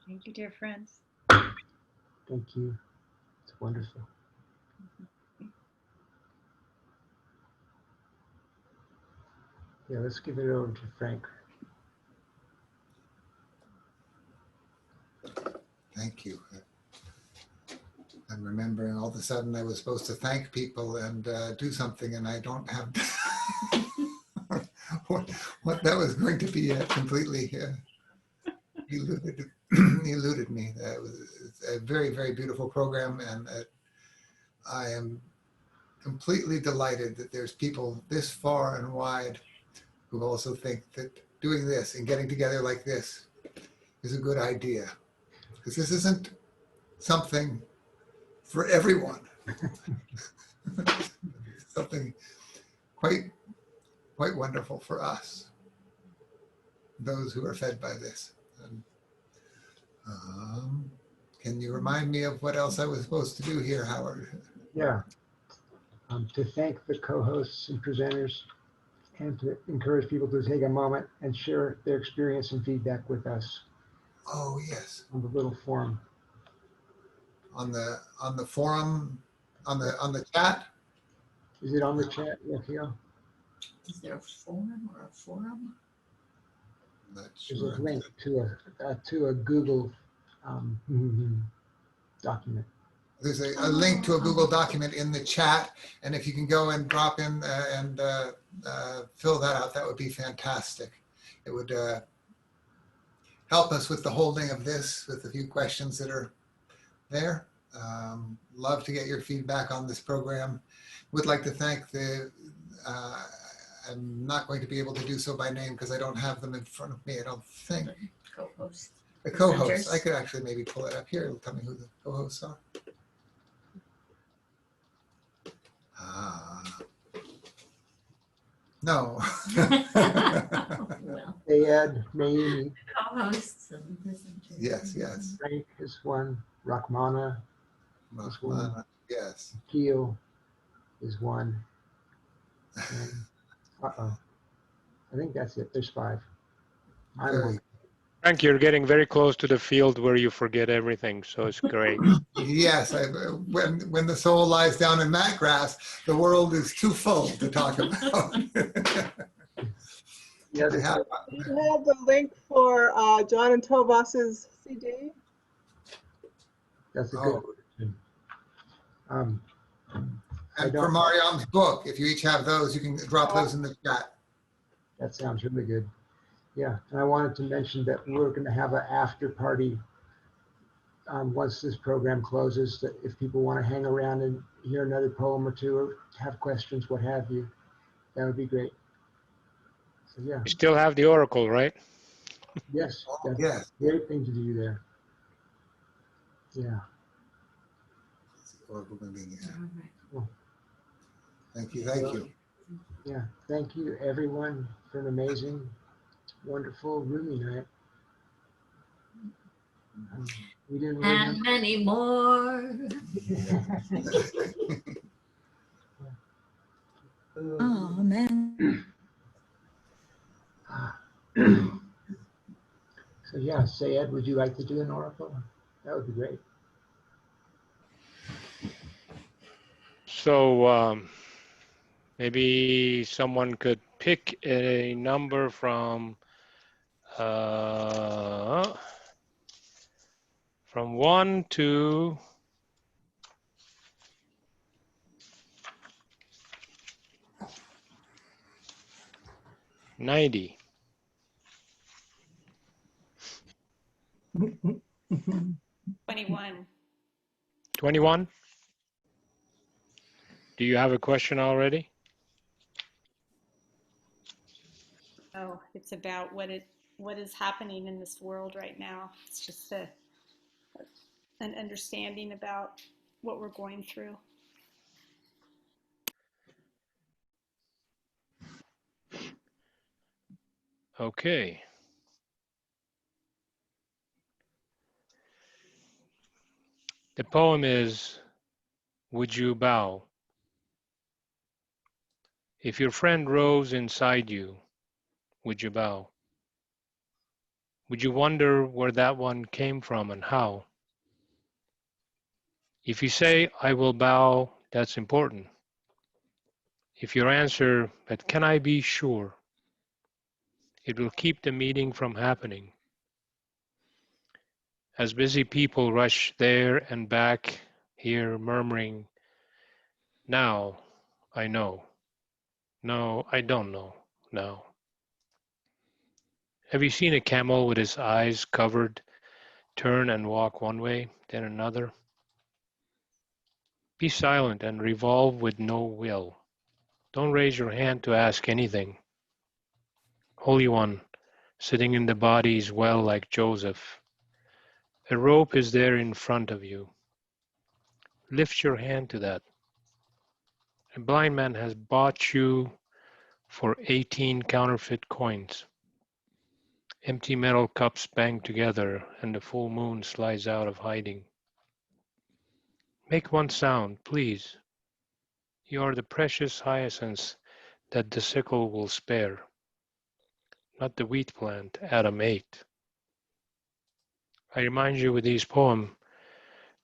Thank you, dear friends. Thank you. It's wonderful. Yeah, let's give it over to Frank. Thank you. I'm remembering all of a sudden I was supposed to thank people and do something, and I don't have what that was going to be completely eluded me. It was a very, very beautiful program, and I am completely delighted that there's people this far and wide who also think that doing this and getting together like this is a good idea, because this isn't something for everyone. Something quite wonderful for us, those who are fed by this. And, can you remind me of what else I was supposed to do here, Howard? Yeah. To thank the co-hosts and presenters, and to encourage people to take a moment and share their experience and feedback with us. Oh, yes. On the little forum. On the forum, on the chat? Is it on the chat, Yakio? Is there a forum or a forum? There's a link to a Google document. There's a link to a Google document in the chat, and if you can go and drop in and fill that out, that would be fantastic. It would help us with the holding of this, with a few questions that are there. Love to get your feedback on this program. Would like to thank the, I'm not going to be able to do so by name because I don't have them in front of me, I don't think. Co-host. The co-hosts. I could actually maybe pull it up here. It'll tell me who the co-hosts are. No. Well, Ayad, Naomi. co-hosts and presenters. Yes, yes. Frank is one. Rahmana is one. Yes. Keel is one. And, I think that's it. There's 5. I'm one. Frank, you're getting very close to the field where you forget everything, so it's great. Yes, when the soul lies down in that grass, the world is too full to talk about. Do you have the link for John and Tovas's CD? That's a good question. And for Mariam's book, if you each have those, you can drop those in the chat. That sounds really good. Yeah, and I wanted to mention that we're going to have an after party once this program closes, that if people want to hang around and hear another poem or two or have questions, what have you, that would be great. So yeah. You still have the Oracle, right? Yes, that's a great thing to do there. Yeah. Oracle going to be in there. Cool. Thank you, thank you. Yeah, thank you everyone for an amazing, wonderful Rumi night. We didn't And many more. Oh, man. So yeah, Sayed, would you like to do an oracle? That would be great. So maybe someone could pick a number from 1 to 90. 21. 21? Do you have a question already? Oh, it's about what is happening in this world right now. It's just an understanding about what we're going through. Okay. The poem is, Would You Bow? If your friend rose inside you, would you bow? Would you wonder where that one came from and how? If you say, I will bow, that's important. If you answer, but can I be sure? It will keep the meeting from happening. As busy people rush there and back here murmuring, now I know. No, I don't know now. Have you seen a camel with his eyes covered turn and walk one way, then another? Be silent and revolve with no will. Don't raise your hand to ask anything. Holy One, sitting in the body's well like Joseph, a rope is there in front of you. Lift your hand to that. A blind man has bought you for 18 counterfeit coins. Empty metal cups bang together and the full moon slides out of hiding. Make one sound, please. You are the precious hyacinths that the sickle will spare, not the wheat plant Adam ate. I remind you with these poems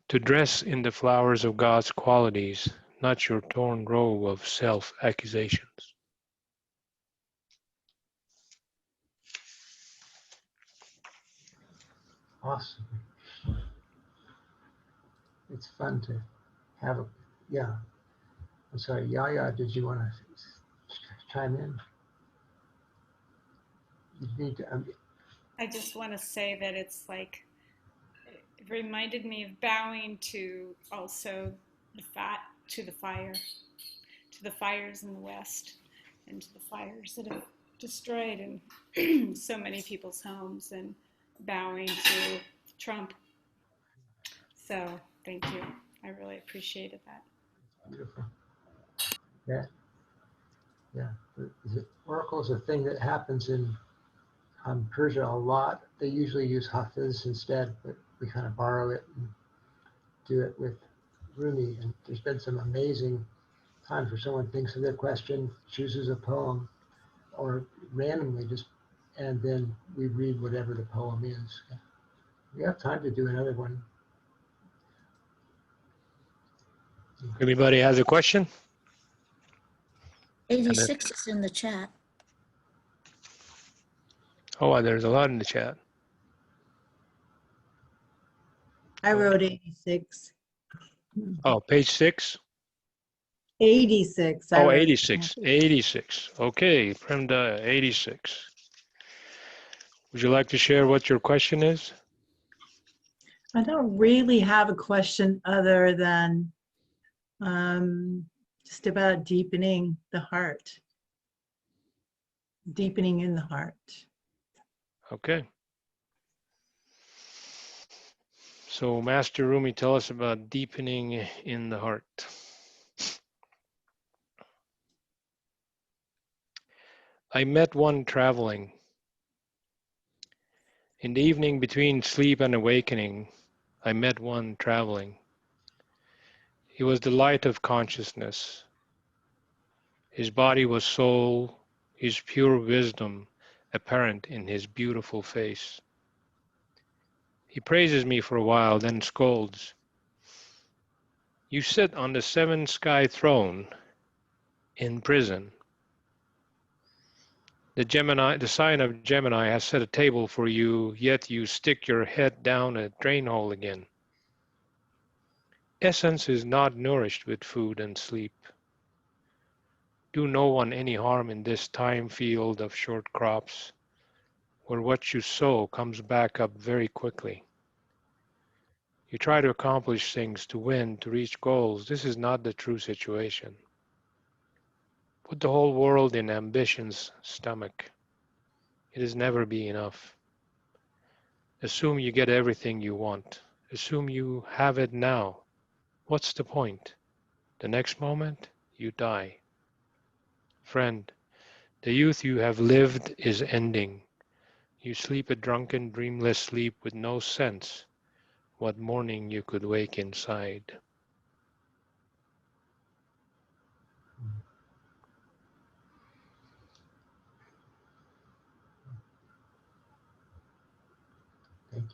to dress in the flowers of God's qualities, not your torn robe of self-accusations. Awesome. It's fun to have a, yeah. I'm sorry, Yaya, did you want to chime in? You need to, I just want to say that it's like, it reminded me of bowing to also to the fires in the West, and to the fires that have destroyed and so many people's homes, and bowing to Trump. So thank you. I really appreciated that. beautiful. Yeah, yeah. The oracle is a thing that happens in Persia a lot. They usually use Hafiz instead, but we kind of borrow it and do it with Rumi. And there's been some amazing times where someone thinks of their question, chooses a poem, or randomly just, and then we read whatever the poem is. We have time to do another one. Anybody has a question? 86 is in the chat. Oh, there's a lot in the chat. I wrote 86. Oh, page 6? 86. Oh, 86. 86. Okay, Premda, 86. Would you like to share what your question is? I don't really have a question other than just about deepening the heart, deepening in the heart. Okay. So, Master Rumi, tell us about deepening in the heart. I met one traveling. In the evening between sleep and awakening, I met one traveling. He was the light of consciousness. His body was soul, his pure wisdom apparent in his beautiful face. He praises me for a while, then scolds. You sit on the seven sky throne in prison. The sign of Gemini has set a table for you, yet you stick your head down a drain hole again. Essence is not nourished with food and sleep. Do no one any harm in this time field of short crops, where what you sow comes back up very quickly. You try to accomplish things, to win, to reach goals. This is not the true situation. Put the whole world in ambition's stomach. It is never be enough. Assume you get everything you want. Assume you have it now. What's the point? The next moment, you die. Friend, the youth you have lived is ending. You sleep a drunken, dreamless sleep with no sense what morning you could wake inside.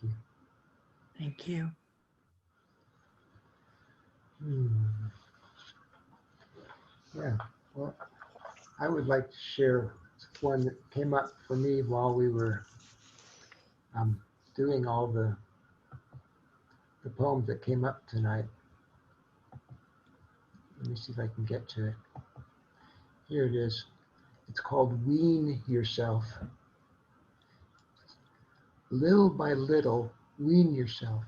you. Thank you. Yeah, well, I would like to share one that came up for me while we were doing all the poems that came up tonight. Let me see if I can get to it. Here it is. It's called Wean Yourself. Little by little, wean yourself.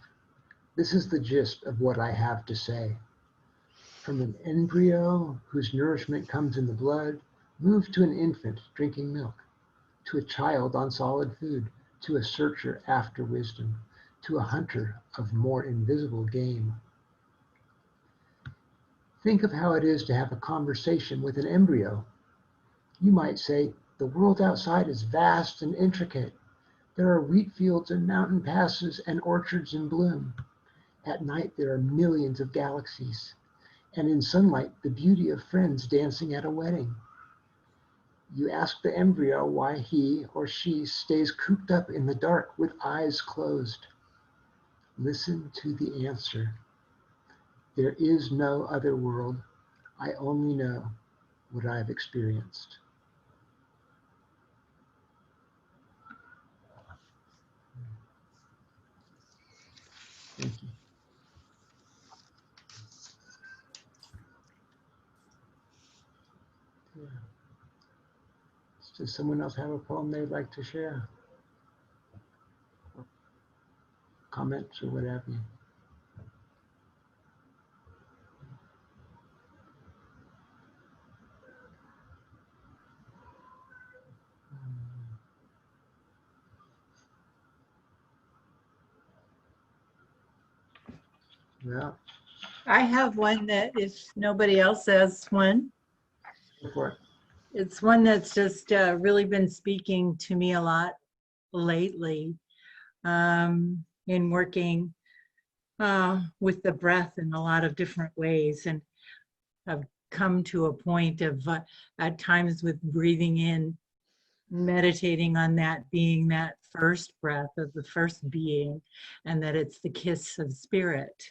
This is the gist of what I have to say. From an embryo whose nourishment comes in the blood, move to an infant drinking milk, to a child on solid food, to a searcher after wisdom, to a hunter of more invisible game. Think of how it is to have a conversation with an embryo. You might say, the world outside is vast and intricate. There are wheat fields and mountain passes and orchards in bloom. At night, there are millions of galaxies. And in sunlight, the beauty of friends dancing at a wedding. You ask the embryo why he or she stays cooped up in the dark with eyes closed. Listen to the answer. There is no other world. I only know what I've experienced. Thank you. Yeah. Does someone else have a poem they'd like to share? Comments or what have you? Well, I have one that if nobody else has one, go for it. it's one that's just really been speaking to me a lot lately in working with the breath in a lot of different ways. And I've come to a point of at times with breathing in, meditating on that being that first breath of the first being, and that it's the kiss of spirit.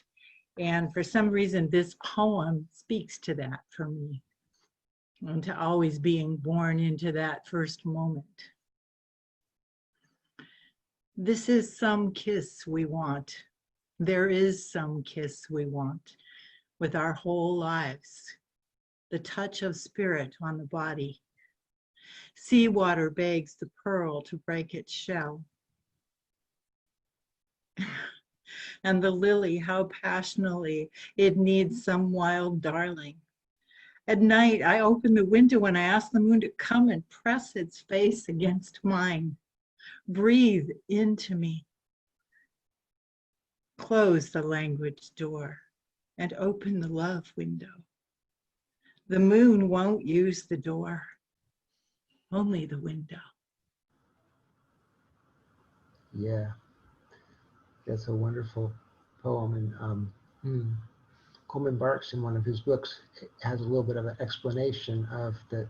And for some reason, this poem speaks to that for me, and to always being born into that first moment. This is some kiss we want. There is some kiss we want with our whole lives. The touch of spirit on the body. Seawater begs the pearl to break its shell. And the lily, how passionately it needs some wild darling. At night, I open the window and I ask the moon to come and press its face against mine. Breathe into me. Close the language door and open the love window. The moon won't use the door, only the window. Yeah, that's a wonderful poem. And Coleman Barks, in one of his books, has a little bit of an explanation of that.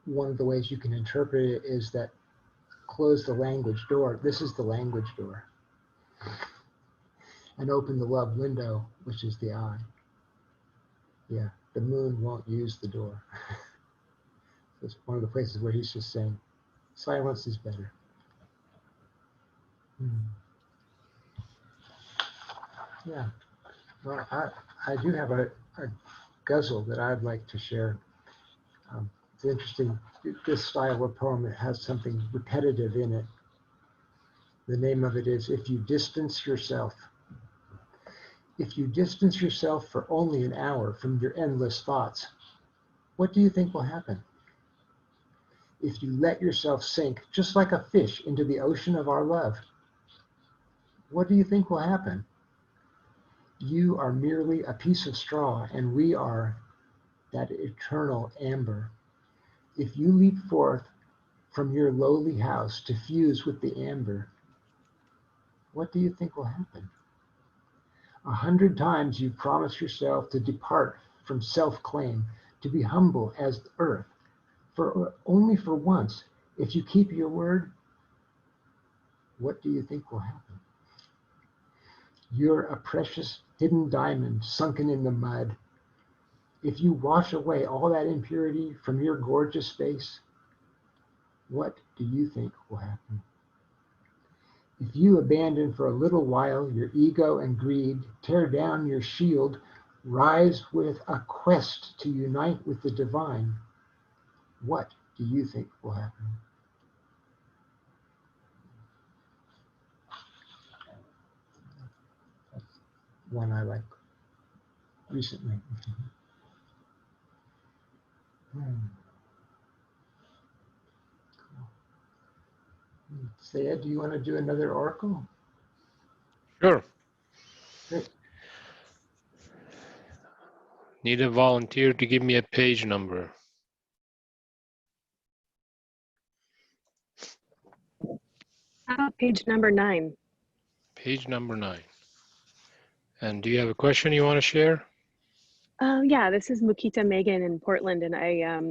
One of the ways you can interpret it is that close the language door. This is the language door. And open the love window, which is the eye. Yeah, the moon won't use the door. It's one of the places where he's just saying, silence is better. Yeah, well, I do have a ghazal that I'd like to share. It's interesting, this style of poem, it has something repetitive in it. The name of it is If You Distance Yourself. If you distance yourself for only an hour from your endless thoughts, what do you think will happen? If you let yourself sink just like a fish into the ocean of our love, what do you think will happen? You are merely a piece of straw, and we are that eternal amber. If you leap forth from your lowly house to fuse with the amber, what do you think will happen? 100 times you promise yourself to depart from self-claim, to be humble as the earth, for only for once, if you keep your word, what do you think will happen? You're a precious hidden diamond sunken in the mud. If you wash away all that impurity from your gorgeous face, what do you think will happen? If you abandon for a little while your ego and greed, tear down your shield, rise with a quest to unite with the divine, what do you think will happen? That's one I like recently. Sayed, do you want to do another oracle? Sure. Great. Need a volunteer to give me a page number. How about page number 9? Page number 9. And do you have a question you want to share? Yeah, this is Mukita Megan in Portland, and I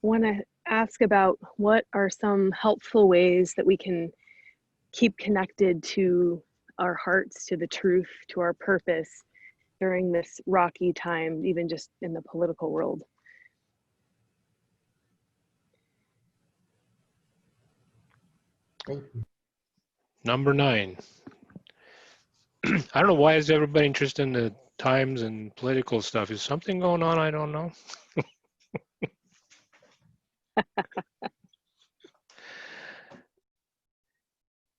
want to ask about what are some helpful ways that we can keep connected to our hearts, to the truth, to our purpose during this rocky time, even just in the political world. Thank you. Number 9. I don't know, why is everybody interested in the times and political stuff? Is something going on? I don't know.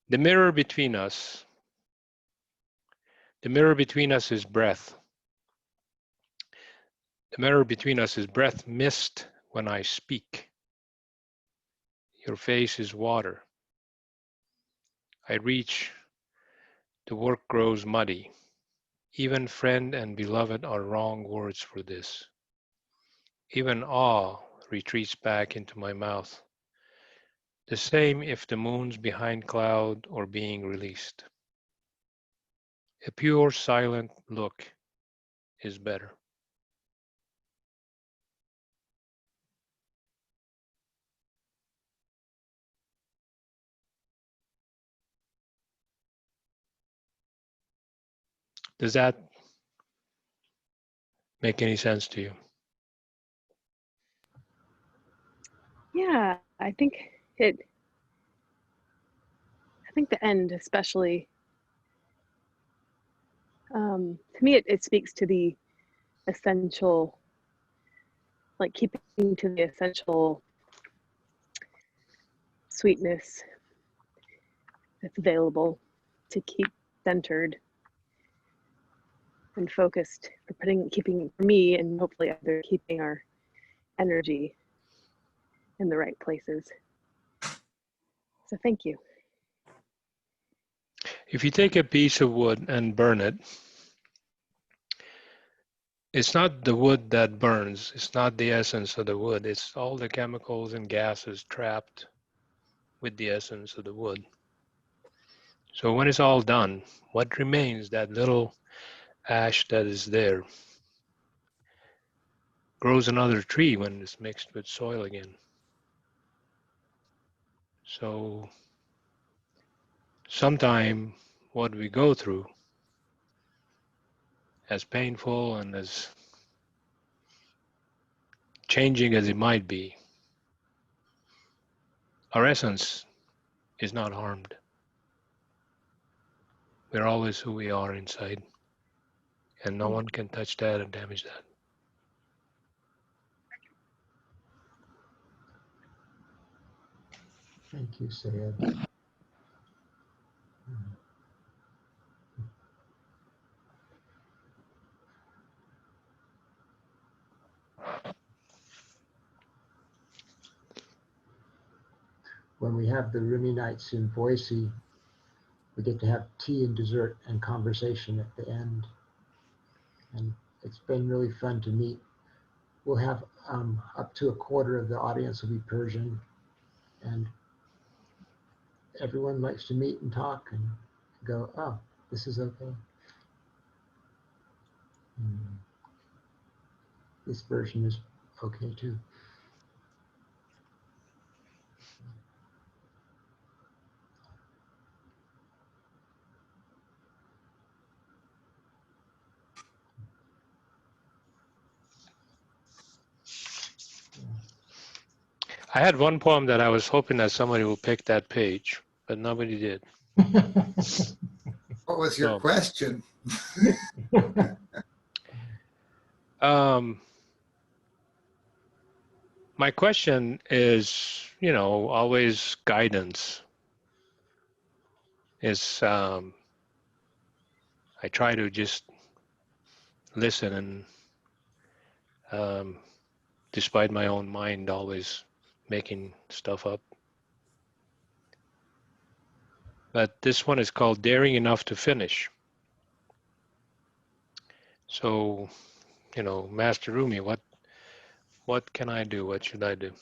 The mirror between us. The mirror between us is breath. The mirror between us is breath mist when I speak. Your face is water. I reach, the work grows muddy. Even friend and beloved are wrong words for this. Even awe retreats back into my mouth. The same if the moon's behind cloud or being released. A pure silent look is better. Does that make any sense to you? Yeah, I think the end especially, to me it speaks to the essential, like keeping to the essential sweetness that's available to keep centered and focused, keeping for me and hopefully others, keeping our energy in the right places. So thank you. If you take a piece of wood and burn it, it's not the wood that burns. It's not the essence of the wood. It's all the chemicals and gases trapped with the essence of the wood. So when it's all done, what remains, that little ash that is there, grows another tree when it's mixed with soil again. So sometime what we go through, as painful and as changing as it might be, our essence is not harmed. We're always who we are inside, and no one can touch that and damage that. Thank you, Sayed. When we have the Rumi nights in Boise, we get to have tea and dessert and conversation at the end. And it's been really fun to meet. We'll have up to a quarter of the audience will be Persian, and everyone likes to meet and talk and go, oh, this is okay. This version is okay too. I had one poem that I was hoping that somebody would pick that page, but nobody did. What was your So, question? My question is, always guidance. I try to just listen and despite my own mind always making stuff up. But this one is called Daring Enough to Finish. So, Master Rumi, what can I do? What should I do?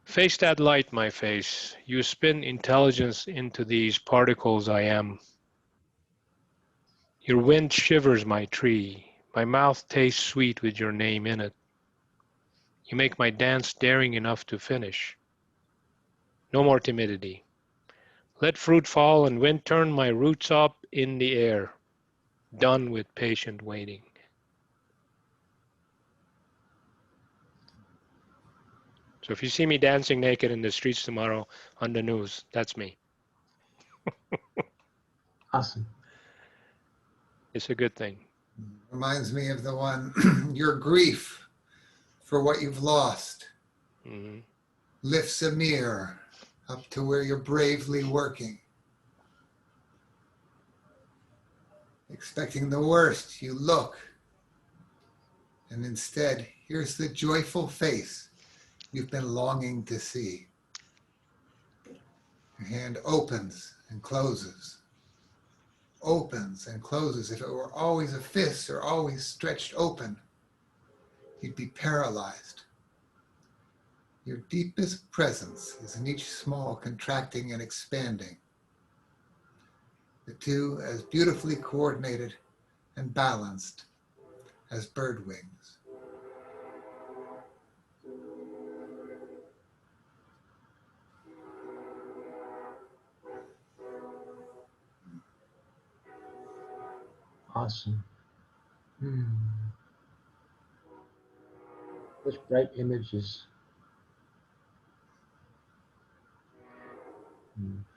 Face that light, my face. You spin intelligence into these particles I am. Your wind shivers my tree. My mouth tastes sweet with your name in it. You make my dance daring enough to finish. No more timidity. Let fruit fall and wind turn my roots up in the air. Done with patient waiting. So if you see me dancing naked in the streets tomorrow on the news, that's me. Awesome. It's a good thing. Reminds me of the one, your grief for what you've lost lifts a mirror up to where you're bravely working. Expecting the worst, you look, and instead, here's the joyful face you've been longing to see. Your hand opens and closes. Opens and closes. If it were always a fist or always stretched open, you'd be paralyzed. Your deepest presence is in each small contracting and expanding. The two as beautifully coordinated and balanced as bird wings. Awesome. Such bright images.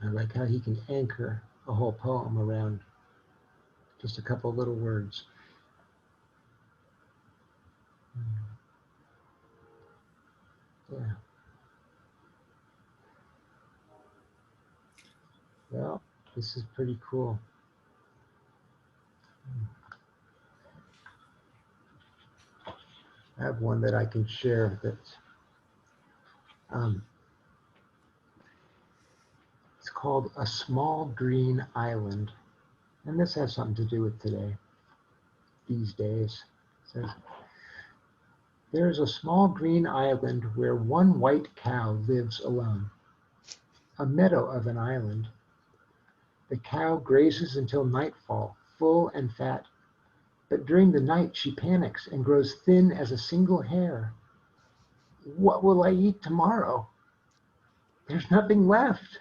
I like how he can anchor a whole poem around just a couple little words. Yeah. Well, this is pretty cool. I have one that I can share that's it's called A Small Green Island. And this has something to do with today, these days. It says, there is a small green island where one white cow lives alone. A meadow of an island. The cow grazes until nightfall, full and fat. But during the night she panics and grows thin as a single hair. What will I eat tomorrow? There's nothing left.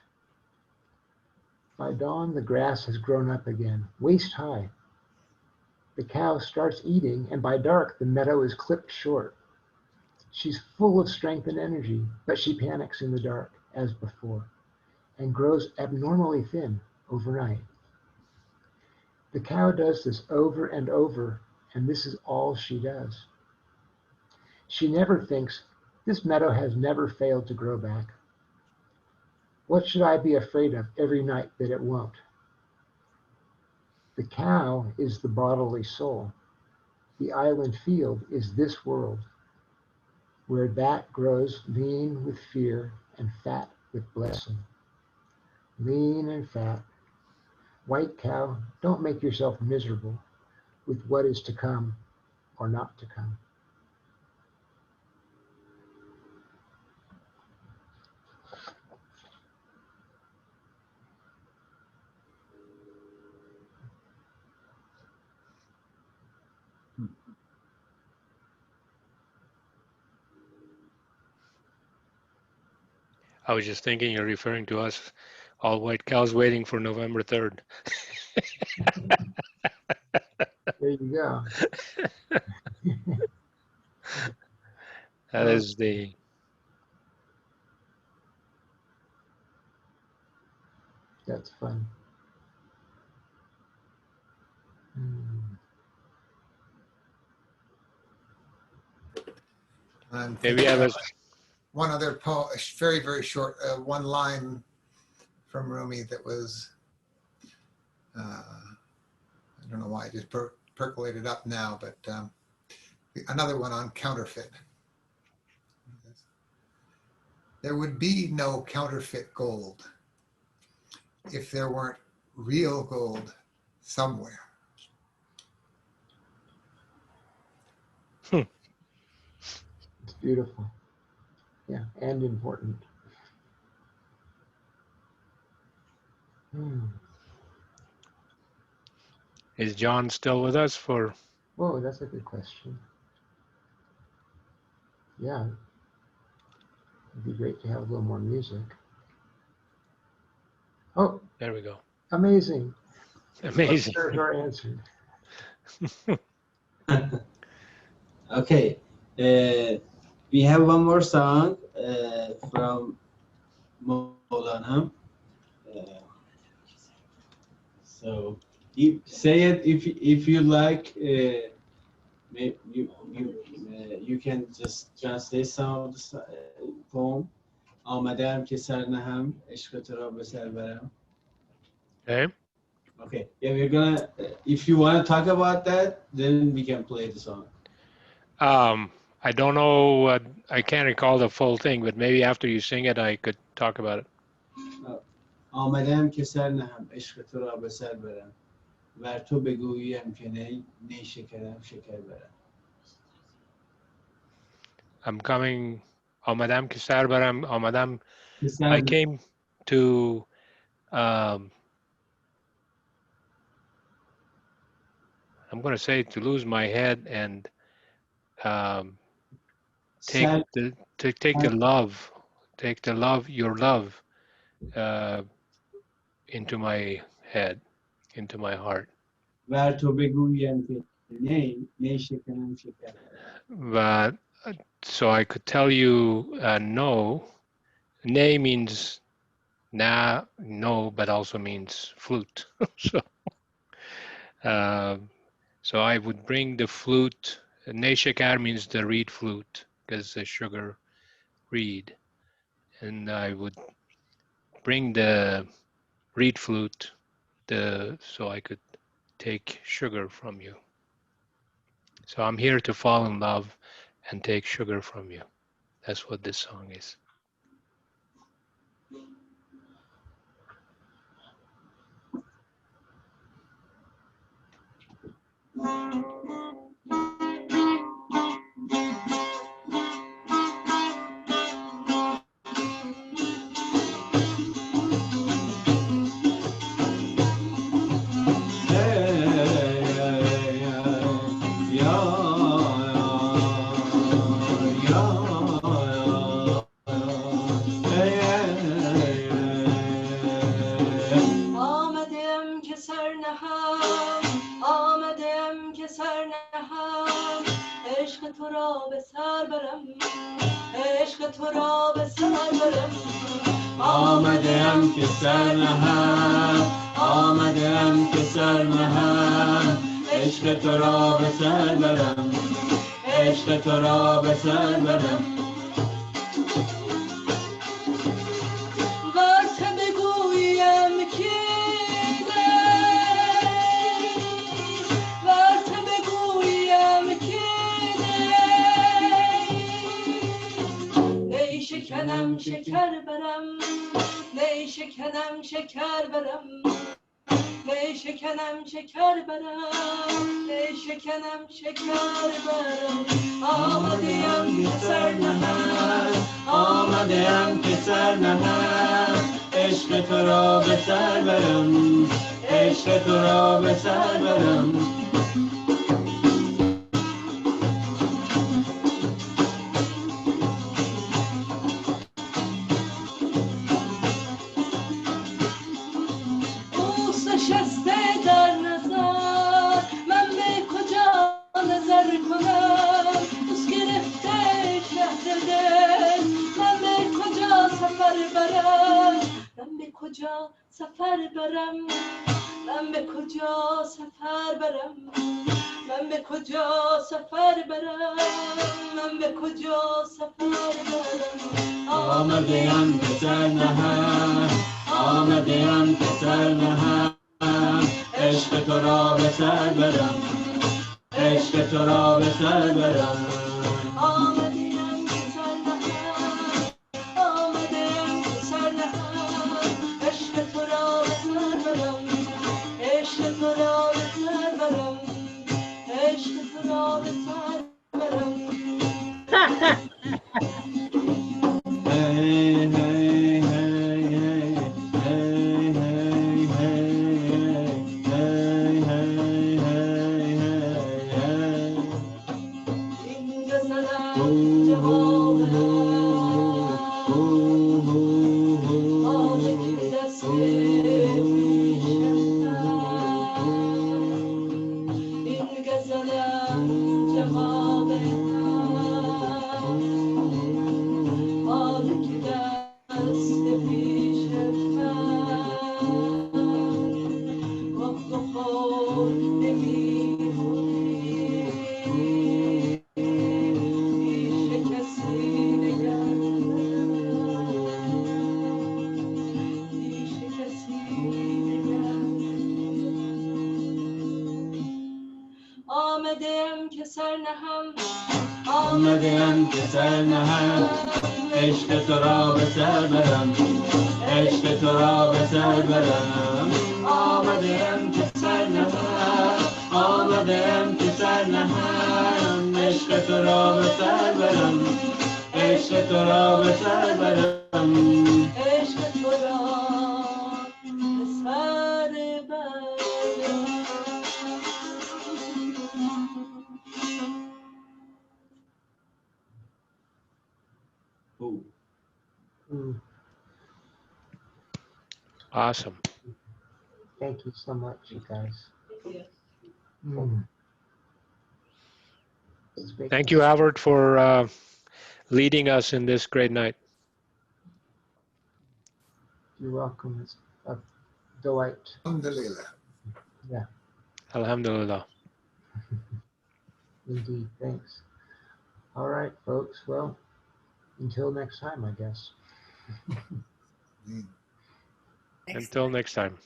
By dawn, the grass has grown up again, waist high. The cow starts eating, and by dark, the meadow is clipped short. She's full of strength and energy, but she panics in the dark, as before, and grows abnormally thin overnight. The cow does this over and over, and this is all she does. She never thinks, this meadow has never failed to grow back. What should I be afraid of every night that it won't? The cow is the bodily soul. The island field is this world, where that grows lean with fear and fat with blessing. Lean and fat. White cow, don't make yourself miserable with what is to come or not to come. I was just thinking you're referring to us, all white cows waiting for November 3rd. There you go. That is the. That's fun. I'm Maybe thinking I of was. one other poem, very, very short, one line from Rumi that was, I don't know why I just percolated up now, but another one on counterfeit. There would be no counterfeit gold if there weren't real gold somewhere. It's beautiful. Yeah, and important. Is John still with us for? Whoa, that's a good question. Yeah, it'd be great to have a little more music. Oh, there we go. Amazing. Amazing. Listeners are answered. Okay, we have one more song from Maulana. So you say it if you like. You can just translate some of the poem. آمدم که سر نهم عشق تو را به سر برم. Okay. Okay. Yeah, we're gonna. If you want to talk about that, then we can play the song. I don't know. I can't recall the full thing, but maybe after you sing it, I could talk about it. آمدم که سر نهم عشق تو را به سر برم. ور تو بگوییم که نی شکرم شکر برم. I'm coming. Amadam Kisar Baram. Amadam. I came to. I'm going to say to lose my head and take the love, your love, into my head, into my heart. ور تو بگویم که نی شکرم شکر برم. But so I could tell you no. Nay means no, but also means flute. So I would bring the flute. Nay shakar means the reed flute, because it's a sugar reed. And I would bring the reed flute so I could take sugar from you. So I'm here to fall in love and take sugar from you. That's what this song is. آمدم که سر نهم آمدم که سر نهم عشق تو را به سر برم عشق تو را به سر برم آمدم که سر نهم آمدم که سر نهم عشق تو را به سر برم عشق تو را به سر برم ورته بگویم که ورته بگویم که نی شکنم شکر برم نی شکنم شکر برم نی شکنم شکر برم نی شکنم شکر برم آمدیم که سر نهم آمدم که سر نهم عشق تو را به سر برم عشق تو را به سر برم اوست نشسته در نظر من به کجا نظر کنم دوست گرفته شهر کجا سفر برم من به کجا سفر برم من به کجا سفر برم من به کجا سفر برم آمدیم که سر نهم آمدیم که سر نهم عشق تو را به سر برم عشق تو را به سر برم آمدیم که سر نهم آمدیم که سر نهم عشق تو را به سر برم عشق تو را به سر برم عشق تو را به سر برم hey hey hey hey hey hey hey hey hey hey این غزلم جواب آمدی دست پیشم این غزلم جواب آمدی دست پیشم گفت و خود نمیخونی پیش کسی نگر پیش کسی نگر آمدم که سر نهم آمدیم که سر نهم عشق تو را به سر برم عشق تو را به سر برم آمدیم که سر نهم آمدیم که سر نهم عشق تو را به سر برم عشق تو را به سر برم عشق تو را به سر برم Awesome. Thank you so much, you guys. Thank you, Howard, for leading us in this great night. You're welcome. It's a delight. Alhamdulillah. Yeah, Alhamdulillah. indeed. Thanks. All right, folks. Well, until next time, I guess. Until next time.